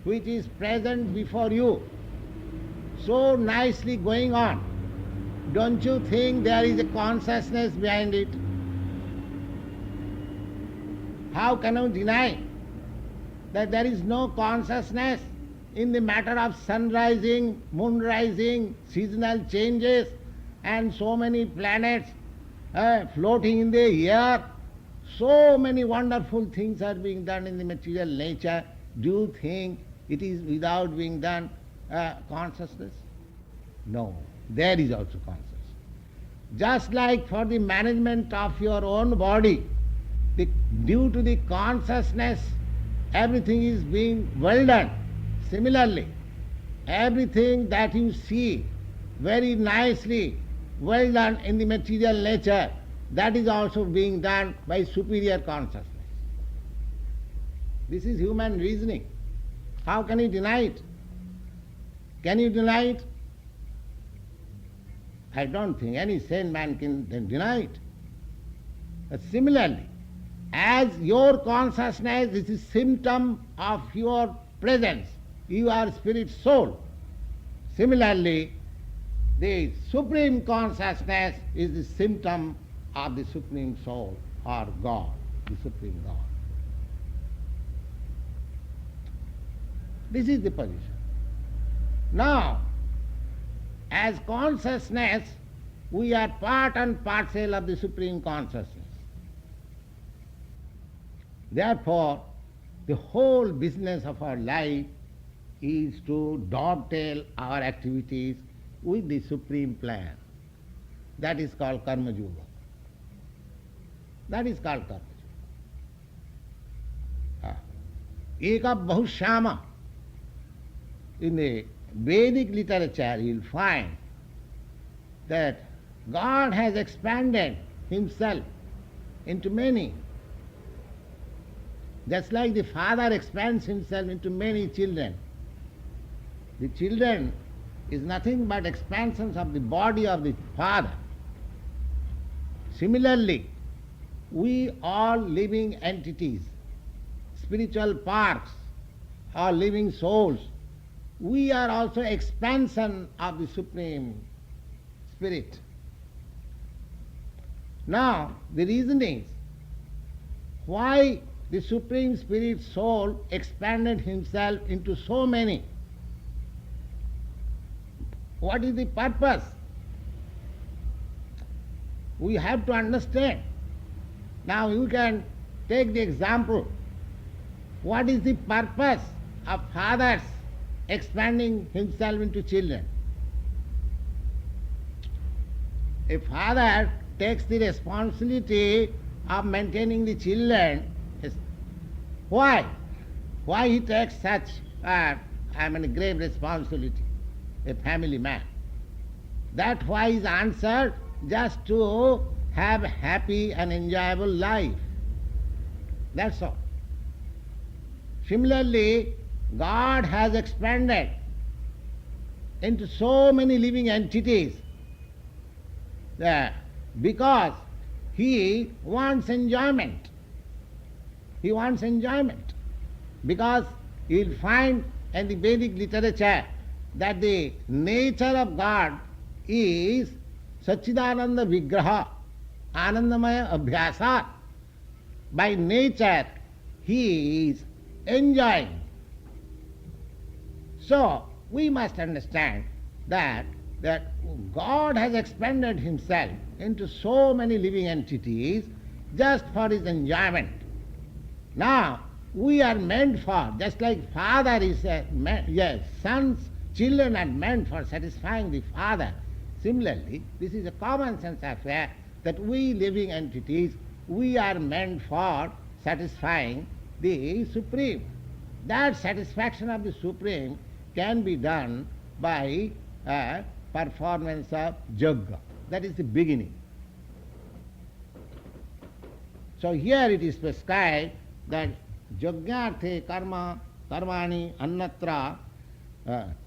which is present before you, so nicely going on, don't you think there is a consciousness behind it? How can you deny that there is no consciousness in the matter of sun rising, moon rising, seasonal changes, and so many planets floating in the air? So many wonderful things are being done in the material nature. Do you think it is without being done consciousness? No, there is also consciousness. Just like for the management of your own body, due to the consciousness, everything is being well done. Similarly, everything that you see very nicely well done in the material nature, that is also being done by superior consciousness. This is human reasoning. How can you deny it? Can you deny it? I don't think any sane man can deny it. But similarly, as your consciousness is a symptom of your presence, you are spirit soul. Similarly, the Supreme Consciousness is the symptom of the Supreme Soul or God, the Supreme God. This is the position. Now, as consciousness, we are part and parcel of the Supreme Consciousness. Therefore, the whole business of our life is to dovetail our activities with the Supreme plan. That is called Karma Yoga. That is called Karma Yoga. Eka Bahushyama. In the Vedic literature, you will find that God has expanded Himself into many. Just like the father expands himself into many children. The children is nothing but expansions of the body of the father. Similarly, we all living entities, spiritual parts, or living souls, we are also expansion of the Supreme Spirit. Now, the reason is why the Supreme Spirit soul expanded himself into so many. What is the purpose? We have to understand. Now you can take the example. What is the purpose of fathers expanding himself into children? A father takes the responsibility of maintaining the children. Why? Why he takes such a grave responsibility, a family man? That why is answered just to have a happy and enjoyable life. That's all. Similarly, God has expanded into so many living entities because He wants enjoyment. He wants enjoyment. Because you will find in the Vedic literature that the nature of God is Satchidananda Vigraha, Anandamaya Abhyasa. By nature, He is enjoying. So, we must understand that God has expanded Himself into so many living entities just for His enjoyment. Now, we are meant for, just like father is sons, children are meant for satisfying the father. Similarly, this is a common sense affair that we living entities, we are meant for satisfying the Supreme. That satisfaction of the Supreme can be done by performance of Yajñā. That is the beginning. So here it is prescribed that Yajñārthe karma karmani annatra,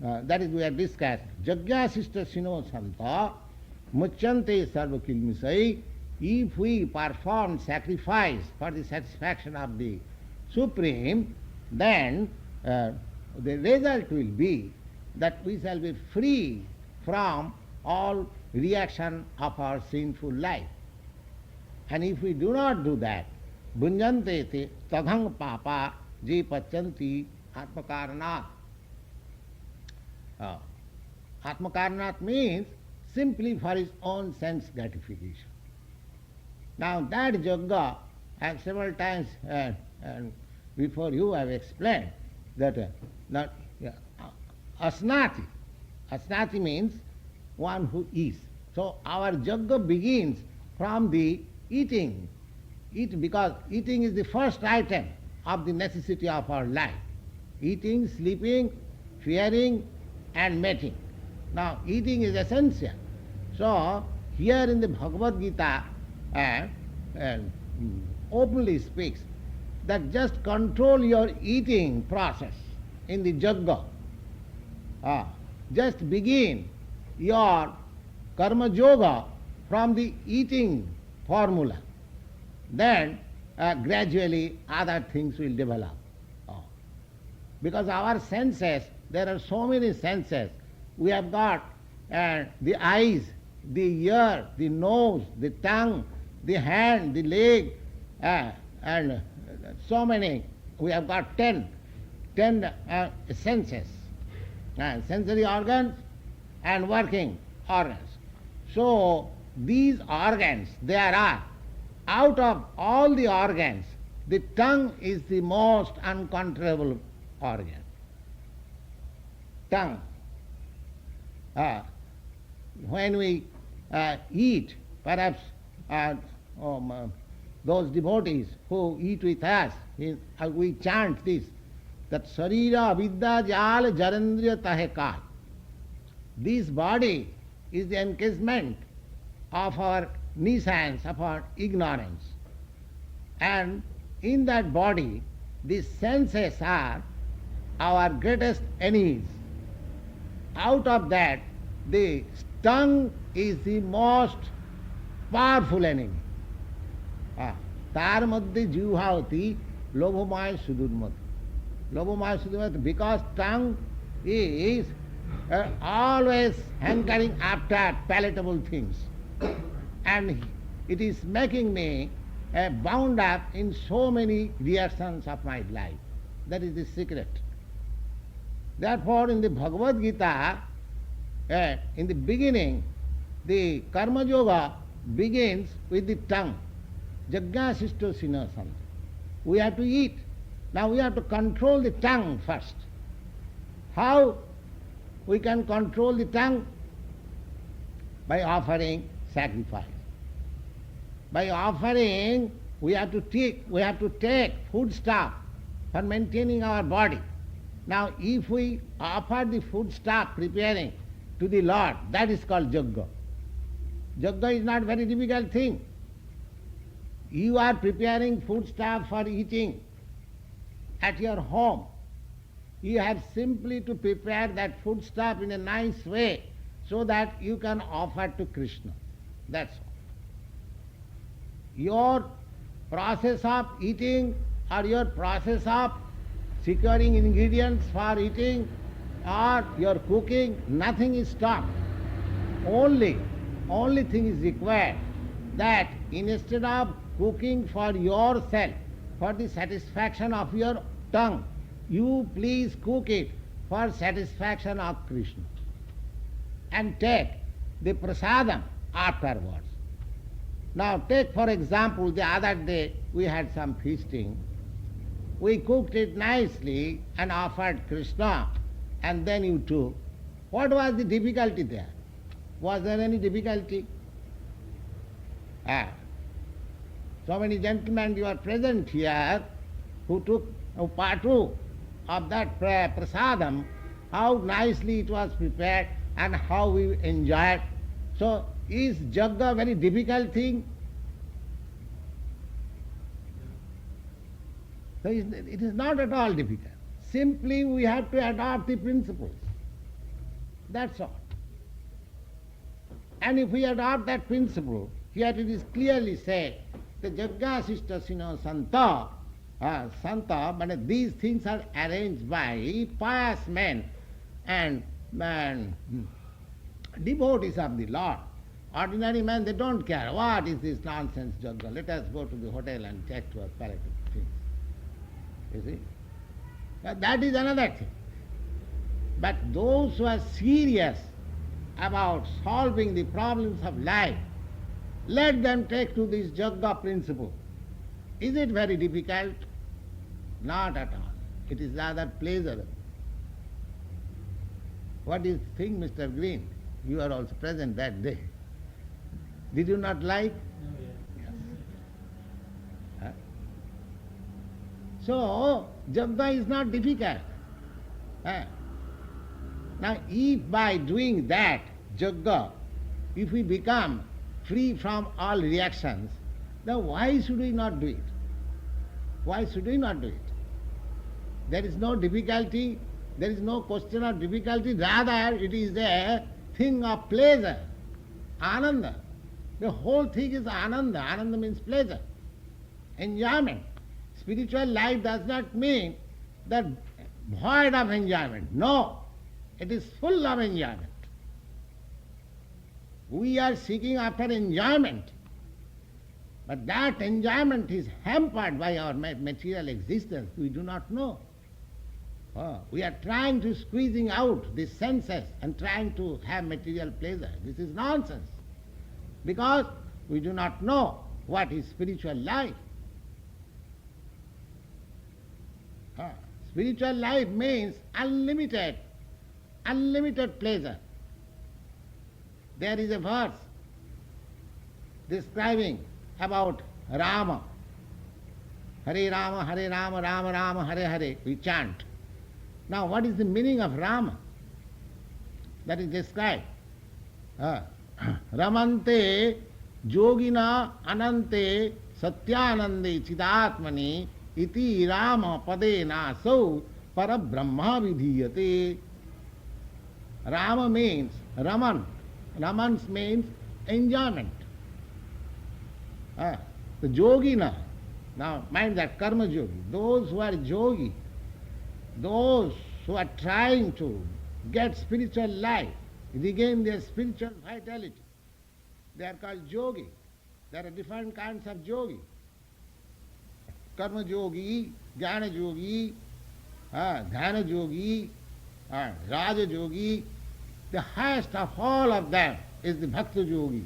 that is we have discussed. Yajñā sista sino santa muchyante sarva kilmisai. If we perform sacrifice for the satisfaction of the Supreme, then the result will be that we shall be free from all reaction of our sinful life. And if we do not do that, Bhunjante te tadhang papa je pachanti atmakaranat. Atmakaranat means simply for his own sense gratification. Now that Yajñā, as several times before you have explained, that asnati. Asnati means one who eats. So our Yajñā begins from the eating. Because eating is the first item of the necessity of our life. Eating, sleeping, fearing and mating. Now eating is essential. So here in the Bhagavad Gita openly speaks that just control your eating process in the Yajñā. Just begin your karma yoga from the eating formula, then gradually other things will develop. Oh. Because our senses, there are so many senses. We have got the eyes, the ear, the nose, the tongue, the hand, the leg, and so many. We have got 10 senses, sensory organs and working organs. So these organs, there are, out of all the organs, the tongue is the most uncontrollable organ. Tongue. When we eat, perhaps those devotees who eat with us, we chant this, that Sarira Avidya Jal Jarandriya Tahe Kal. This body is the encasement of our nescience, of our ignorance. And in that body, the senses are our greatest enemies. Out of that, the tongue is the most powerful enemy. Tar madhye jivhavati lobhamaya sudurmati. Lobhamaya sudurmati, because tongue is always hankering after palatable things. And it is making me bound up in so many reactions of my life. That is the secret. Therefore, in the Bhagavad Gita, in the beginning, the Karma Yoga begins with the tongue. Yajñārthe sinasan. We have to eat. Now we have to control the tongue first. How we can control the tongue? By offering sacrifice. By offering, we have to take food stuff for maintaining our body. Now, if we offer the food stuff preparing to the Lord, that is called yajna. Yajna is not very difficult thing. You are preparing food stuff for eating at your home. You have simply to prepare that food stuff in a nice way so that you can offer to Kṛṣṇa. That's all. Your process of eating or your process of securing ingredients for eating or your cooking, nothing is stopped. Only thing is required that instead of cooking for yourself, for the satisfaction of your tongue, you please cook it for satisfaction of Kṛṣṇa. And take the prasadam afterwards. Now take for example, the other day we had some feasting. We cooked it nicely and offered Kṛṣṇa, and then you took. What was the difficulty there? Was there any difficulty? So many gentlemen, you are present here who partook of that prasadam, how nicely it was prepared and how we enjoyed. So is yajna a very difficult thing? So it is not at all difficult. Simply we have to adopt the principles. That's all. And if we adopt that principle, here it is clearly said, the Yajñārthe santa, but these things are arranged by pious men and devotees of the Lord. Ordinary men, they don't care. What is this nonsense yajna? Let us go to the hotel and take to our palate of things. You see? But that is another thing. But those who are serious about solving the problems of life, let them take to this yajna principle. Is it very difficult? Not at all. It is rather pleasurable. What do you think, Mr. Green? You are also present that day. Did you not like? Yes. Huh? So, yajna is not difficult. Now, if by doing that yajna, if we become free from all reactions, then why should we not do it? Why should we not do it? There is no difficulty, there is no question of difficulty, rather it is a thing of pleasure. Ananda. The whole thing is ananda. Ananda means pleasure, enjoyment. Spiritual life does not mean that void of enjoyment. No, it is full of enjoyment. We are seeking after enjoyment, but that enjoyment is hampered by our material existence. We do not know. We are trying to squeezing out the senses and trying to have material pleasure. This is nonsense, because we do not know what is spiritual life. Spiritual life means unlimited pleasure. There is a verse describing about Rama. Hare Rama, Rama Rama, Hare Hare. We chant. Now what is the meaning of Rama? That is described. Ramante yogina anante satyanande chidatmani iti Rama padena sau parabrahma vidhiyate. Rama means Raman. Raman means enjoyment. The yogina, now mind that, karma yogi, those who are yogi, those who are trying to get spiritual life, regain their spiritual vitality, they are called yogi. There are different kinds of yogi. Karma yogi, jnana yogi, dhyana yogi, raja yogi. The highest of all of them is the bhakta yogi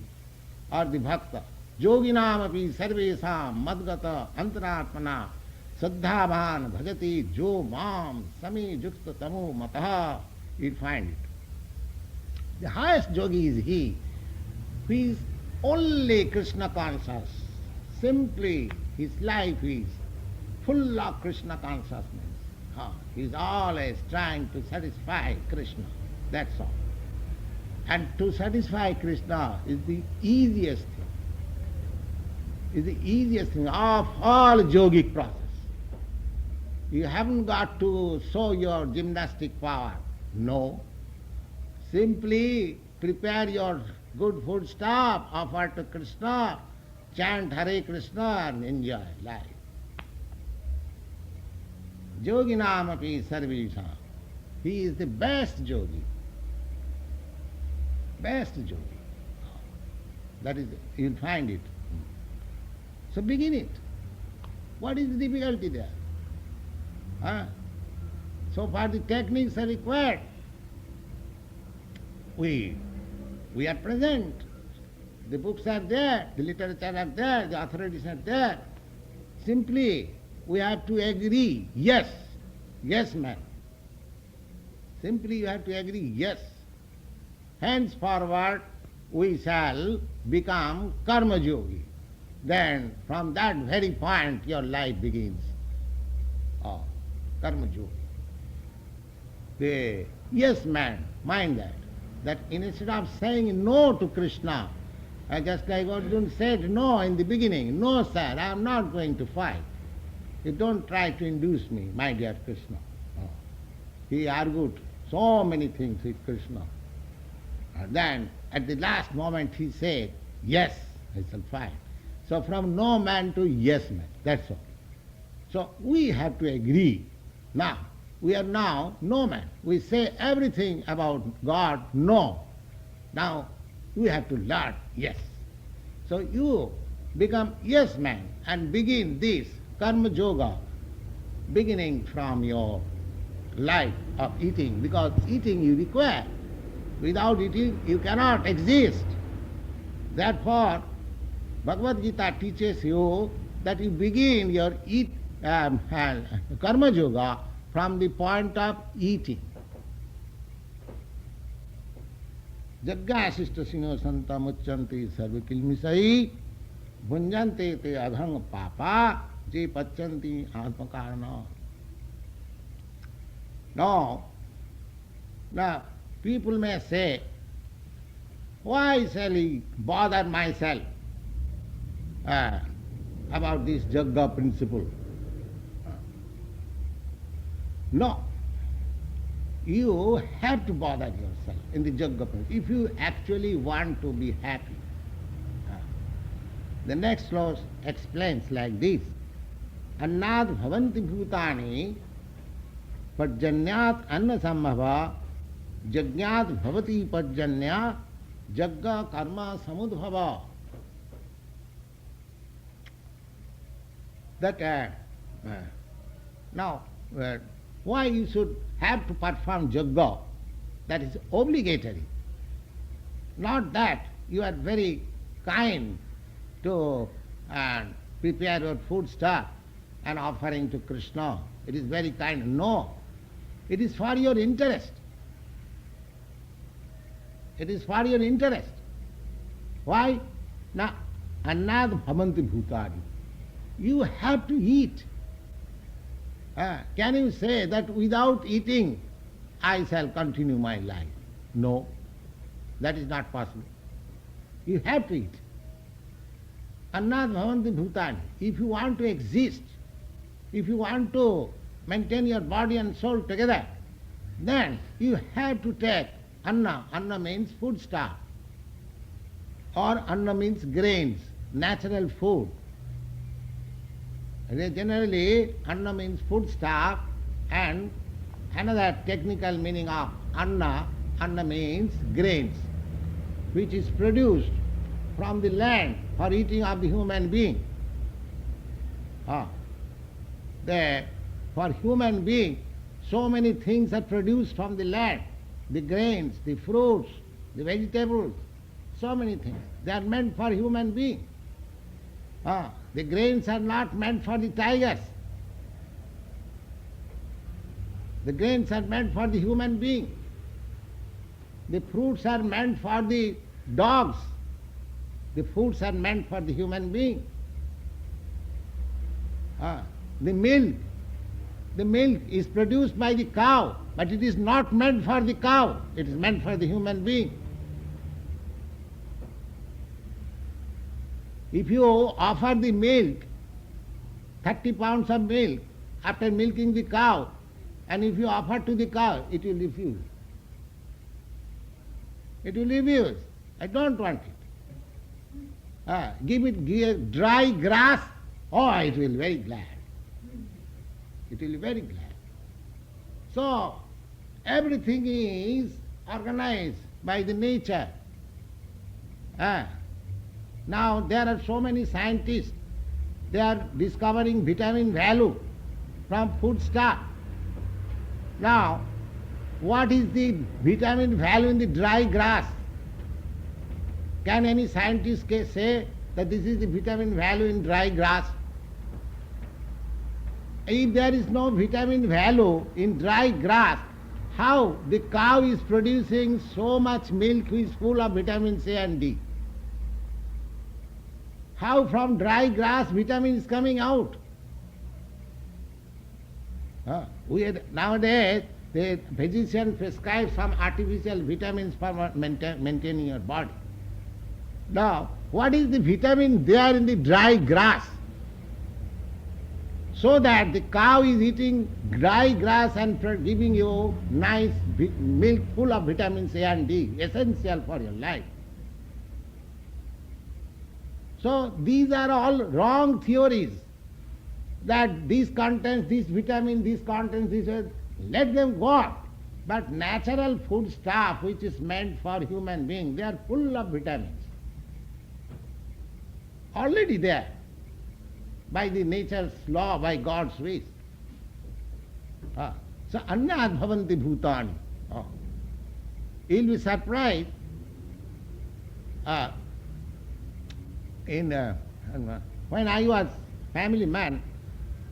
or the bhakta. Yoginam api sarvesam madgata antaratmana saddhavan bhajati jo mam sami jukta tamo mataha. You find it. The highest yogi is he who is only Kṛṣṇa conscious. Simply his life is full of Kṛṣṇa consciousness. He is always trying to satisfy Kṛṣṇa. That's all. And to satisfy Kṛṣṇa is the easiest thing. Is the easiest thing of all yogic process. You haven't got to show your gymnastic power. No. Simply prepare your good food stuff, offer to Kṛṣṇa, chant Hare Kṛṣṇa and enjoy life. Yoginam api sarvesam. He is the best yogi. Best yogi. That is, you'll find it. So begin it. What is the difficulty there? So far the techniques are required. We are present. The books are there, the literature are there, the authorities are there. Simply we have to agree, yes, yes ma'am. Simply you have to agree, yes. Henceforward we shall become karma yogi. Then from that very point your life begins. Karma yogi. The yes man, mind that. That instead of saying no to Kṛṣṇa, just like Arjuna said no in the beginning, no sir, I am not going to fight. You don't try to induce me, my dear Kṛṣṇa. He argued so many things with Kṛṣṇa. And then at the last moment he said, yes, I shall fight. So from no man to yes man, that's all. So we have to agree. Now, we are now no man. We say everything about God, no. Now, we have to learn yes. So you become yes man and begin this karma yoga, beginning from your life of eating, because eating you require. Without eating you cannot exist. Therefore, Bhagavad Gita teaches you that you begin your karma yoga from the point of eating. Yajñārthe sino santa muchanti sarvakilmisai bhunjante te adhang papa je pachanti atmakarana. Now, people may say, why shall I bother myself about this Jagga principle? No. You have to bother yourself in the Yajñā if you actually want to be happy. The next clause explains like this. Annad bhavanti bhutani pajjanyat anna sambhava yajñāt bhavati pajjanya yajñā karma samudbhava. That now why you should have to perform yajñā? That is obligatory. Not that you are very kind to prepare your food stuff and offering to Kṛṣṇa. It is very kind. No. It is for your interest. It is for your interest. Why? Now, annad bhavanti bhutani. You have to eat. Can you say that without eating I shall continue my life? No. That is not possible. You have to eat. Annad bhavanti bhutani. If you want to exist, if you want to maintain your body and soul together, then you have to take anna. Anna means food stuff. Or anna means grains, natural food. Generally, anna means food stuff, and another technical meaning of anna means grains, which is produced from the land for eating of the human being. For human being, so many things are produced from the land. The grains, the fruits, the vegetables, so many things. They are meant for human being. The grains are not meant for the tigers. The grains are meant for the human being. The fruits are meant for the dogs. The fruits are meant for the human being. The milk is produced by the cow, but it is not meant for the cow. It is meant for the human being. If you offer the milk, 30 pounds of milk, after milking the cow, and if you offer to the cow, it will refuse. It will refuse. I don't want it. Give it dry grass, it will be very glad. It will be very glad. So, everything is organized by the nature. Now, there are so many scientists, they are discovering vitamin value from food stuff. Now, what is the vitamin value in the dry grass? Can any scientist say that this is the vitamin value in dry grass? If there is no vitamin value in dry grass, how the cow is producing so much milk which is full of vitamins A and D? How from dry grass vitamin is coming out? Nowadays, the physician prescribes some artificial vitamins for maintaining your body. Now, what is the vitamin there in the dry grass? So that the cow is eating dry grass and giving you nice milk full of vitamins A and D, essential for your life. So these are all wrong theories, that these contains this vitamin, these contains this, let them go on. But natural food stuff which is meant for human being, they are full of vitamins. Already there, by the nature's law, by God's wish. So annad bhavanti bhutani. You'll be surprised. When I was family man,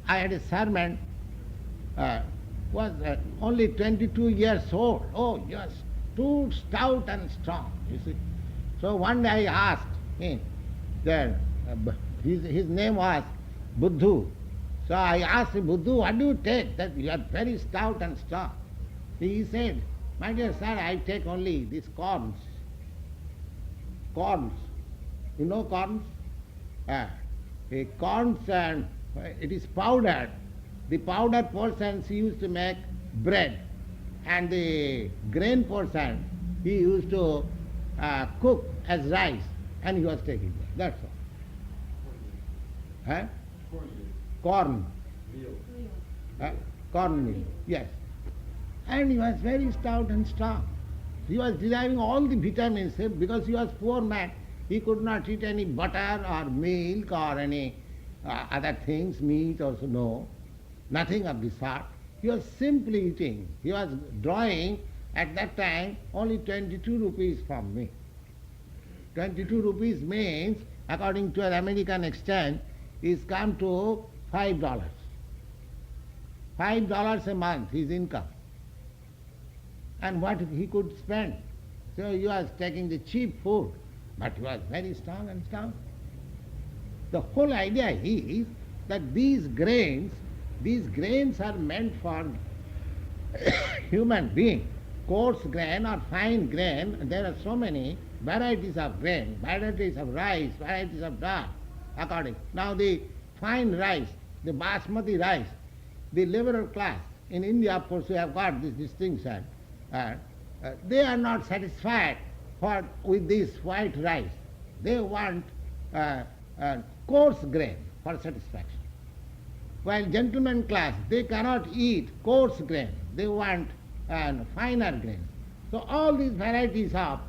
I had a servant, was only 22 years old. Oh, yes, too stout and strong, you see. So one day I asked him, his name was Buddhu. So I asked him, Buddhu, what do you take that you are very stout and strong? He said, my dear sir, I take only these corns. Corns. You know corns? Corns, and it is powdered. The powdered portions used to make bread. and the grain portion he used to cook as rice, and he was taking that. That's all. Huh? Corn. Corn meal, yes. And he was very stout and strong. He was deriving all the vitamins because he was poor man. He could not eat any butter or milk or any other things, meat also, no, nothing of the sort. He was simply eating. He was drawing at that time only 22 rupees from me. 22 rupees means, according to an American exchange, is come to $5. $5 a month, his income. And what he could spend. So he was taking the cheap food, but he was very strong and strong. The whole idea is that these grains are meant for human being. Coarse grain or fine grain, there are so many varieties of grain, varieties of rice, varieties of dal, according. Now the fine rice, the basmati rice, the liberal class, in India of course we have got this distinction, they are not satisfied with this white rice. They want coarse grain for satisfaction. While gentleman class, they cannot eat coarse grain. They want finer grain. So all these varieties of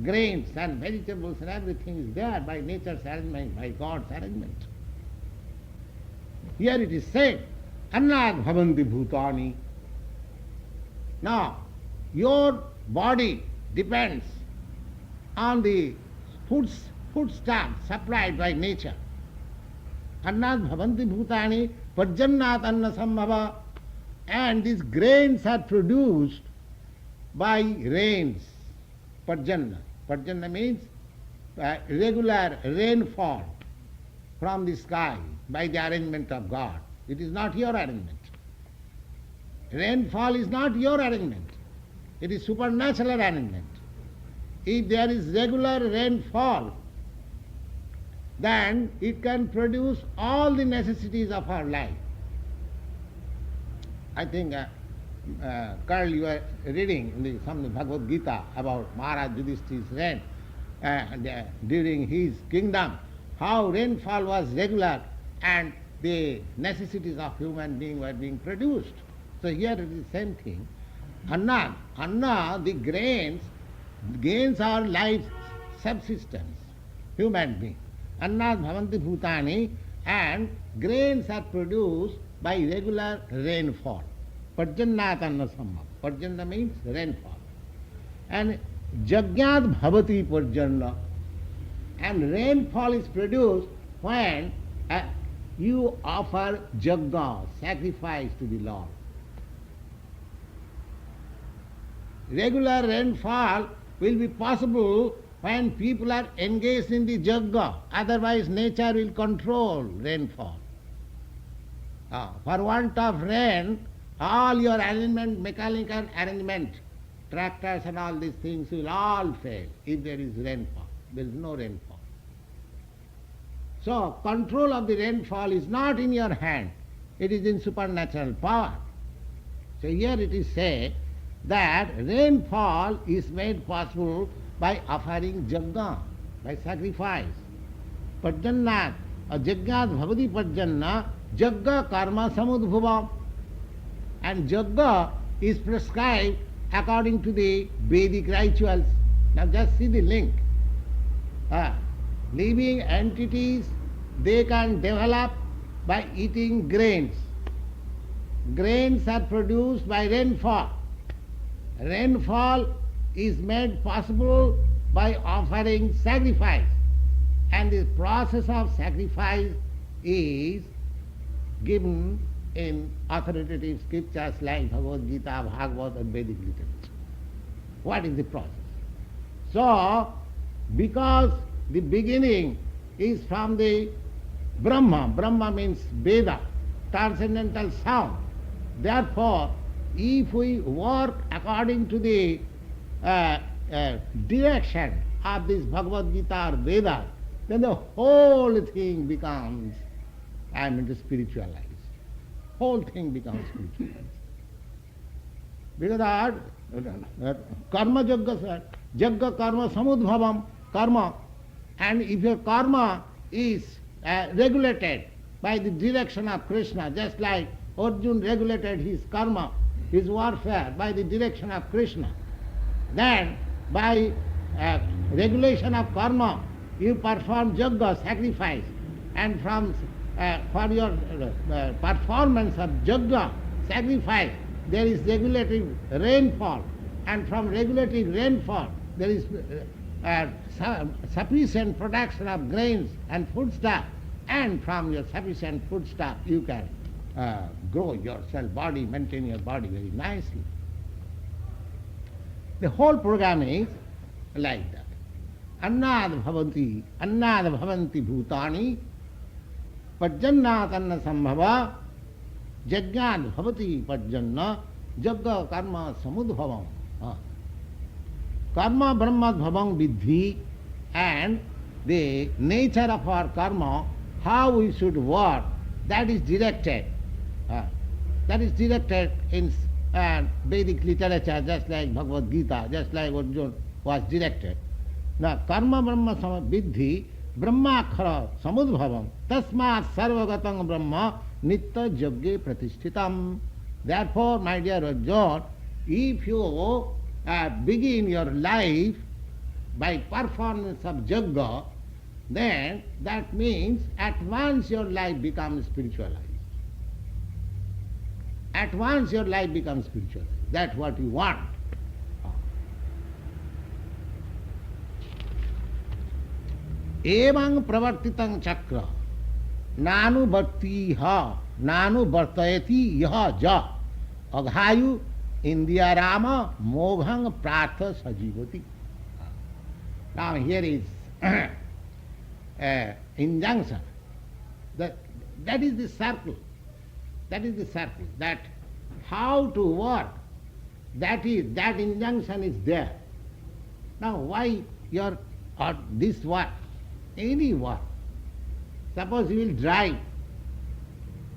grains and vegetables and everything is there by nature's arrangement, by God's arrangement. Here it is said, annad bhavanti bhutani. Now, your body depends on the foodstuff supplied by nature. Annad bhavanti bhutani parjannat anna sambhava. And these grains are produced by rains. Parjanna. Parjanna means regular rainfall from the sky by the arrangement of God. It is not your arrangement. Rainfall is not your arrangement. It is supernatural arrangement. If there is regular rainfall, then it can produce all the necessities of our life. I think, Karl, you are reading from the Bhagavad Gita about Maharaj Yudhishthira's reign during his kingdom, how rainfall was regular and the necessities of human being were being produced. So here it is the same thing. Anna, the grains are life subsistence, human being. Anna bhavanti bhutani, and grains are produced by regular rainfall. Parjannat anna samma. Parjanna means rainfall. And Yajñārthe bhavati parjanna. And rainfall is produced when you offer yajna, sacrifice to the Lord. Regular rainfall will be possible when people are engaged in the yajna. Otherwise nature will control rainfall. For want of rain, all your arrangement, mechanical arrangement, tractors and all these things will all fail if there is rainfall. There is no rainfall. So, control of the rainfall is not in your hand. It is in supernatural power. So here it is said that rainfall is made possible by offering yajna, by sacrifice. Parjannat, Yajñārthe bhavati parjanna, yajna karma samudbhuvam. And yajna is prescribed according to the Vedic rituals. Now just see the link. Living entities, they can develop by eating grains. Grains are produced by rainfall. Rainfall is made possible by offering sacrifice. And the process of sacrifice is given in authoritative scriptures like Bhagavad Gita, Bhagavad and Vedic literature. What is the process? So, because the beginning is from the Brahma, Brahma means Veda, transcendental sound. Therefore, if we work according to the direction of this Bhagavad Gita or Veda, then the whole thing becomes, spiritualized. Whole thing becomes spiritualized. Because karma jagga, sir. Jagga karma samudbhavam, karma. And if your karma is regulated by the direction of Kṛṣṇa, just like Arjuna regulated his karma, his warfare by the direction of Kṛṣṇa, then by regulation of karma, you perform jagga, sacrifice, and from for your performance of jagga, sacrifice, there is regulating rainfall, and from regulating rainfall, there is sufficient production of grains and foodstuff, and from your sufficient foodstuff, you can grow yourself, body, maintain your body very nicely. The whole program is like that. Annād bhavanti bhūtāni, pajjannāt anna sambhava, yajñād bhavati pajjanna, jagga karma samudbhavam. Karma brahma bhavam vidhi, and the nature of our karma, how we should work, that is directed. That is directed in Vedic literature, just like Bhagavad Gita, just like Arjuna was directed. Now, karma brahma vidhi, brahmakhara samudbhavam, tasmat sarvagatam brahma nitta jagge pratishthitam. Therefore, my dear Arjuna, if you begin your life by performance of jagga, then that means at once your life becomes spiritualized. At once your life becomes spiritualized. That's what you want. Evang pravartitang chakra nanu bhartiha nanu bhartayati yaha ja aghayu indiyarama moghang prartha sajivati. Now here is injunction. That is the circle. That is the circle. That how to work, that injunction is there. Now why this work, any work, suppose you will drive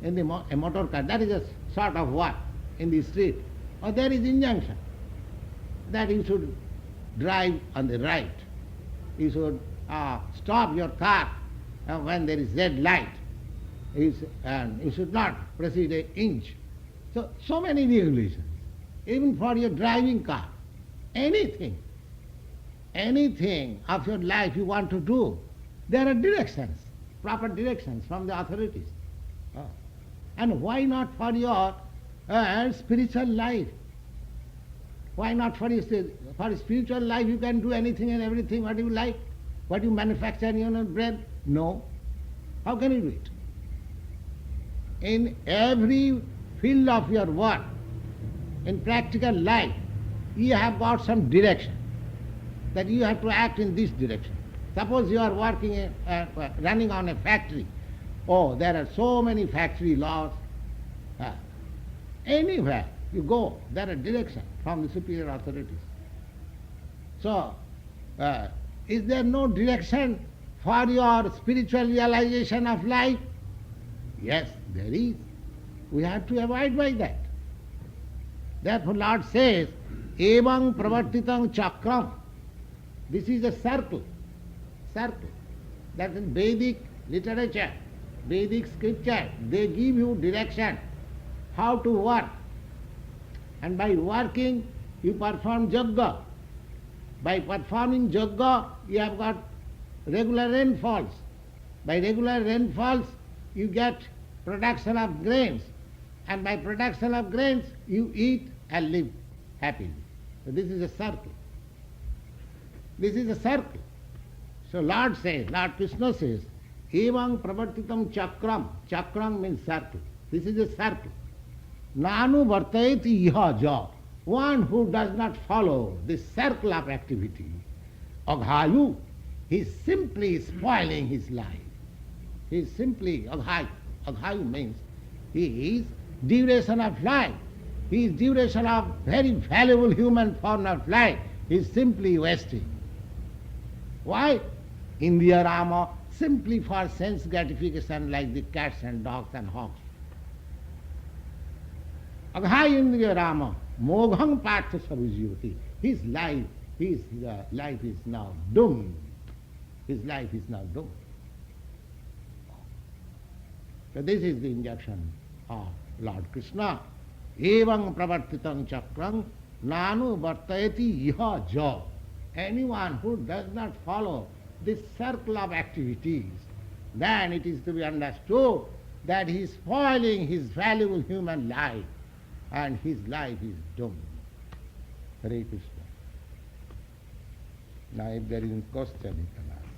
in a motor car, that is a sort of work in the street, or there is injunction that you should drive on the right. You should stop your car when there is red light. And you should not proceed an inch. So many regulations. Even for your driving car, anything of your life you want to do, there are directions, proper directions from the authorities. And why not for your spiritual life? Why not for spiritual life you can do anything and everything what you like, what you manufacture in your brain? No. How can you do it? In every field of your work, in practical life, you have got some direction, that you have to act in this direction. Suppose you are working, running on a factory. Oh, there are so many factory laws. Anywhere you go, there are directions from the superior authorities. So, is there no direction for your spiritual realization of life? Yes, there is. We have to abide by that. Therefore Lord says, Evang pravartitang chakram. This is a circle. Circle. That is Vedic literature, Vedic scripture. They give you direction how to work. And by working, you perform jagga. By performing jagga, you have got regular rainfalls. By regular rainfalls, you get production of grains, and by production of grains you eat and live happily. So this is a circle. This is a circle. So Lord Kṛṣṇa says, Evang pravartitam chakram. Chakram means circle. This is a circle. Nanu vartayati iha ja. One who does not follow this circle of activity, aghayu, he is simply spoiling his life. He is simply aghayu. Aghayu means he is duration of life. He is duration of very valuable human form of life. He is simply wasting. Why? Indriya Rama, simply for sense gratification like the cats and dogs and hogs. Aghai Indriya Rama, Mogham Partha Sarujyoti. His life is now doomed. His life is now doomed. So this is the injunction of Lord Kṛṣṇa. Evang pravartitam chakrang nanu vartayati iha ja. Anyone who does not follow this circle of activities, then it is to be understood that he is spoiling his valuable human life, and his life is doomed. Hare Krishna. Now if there is a question, you can ask.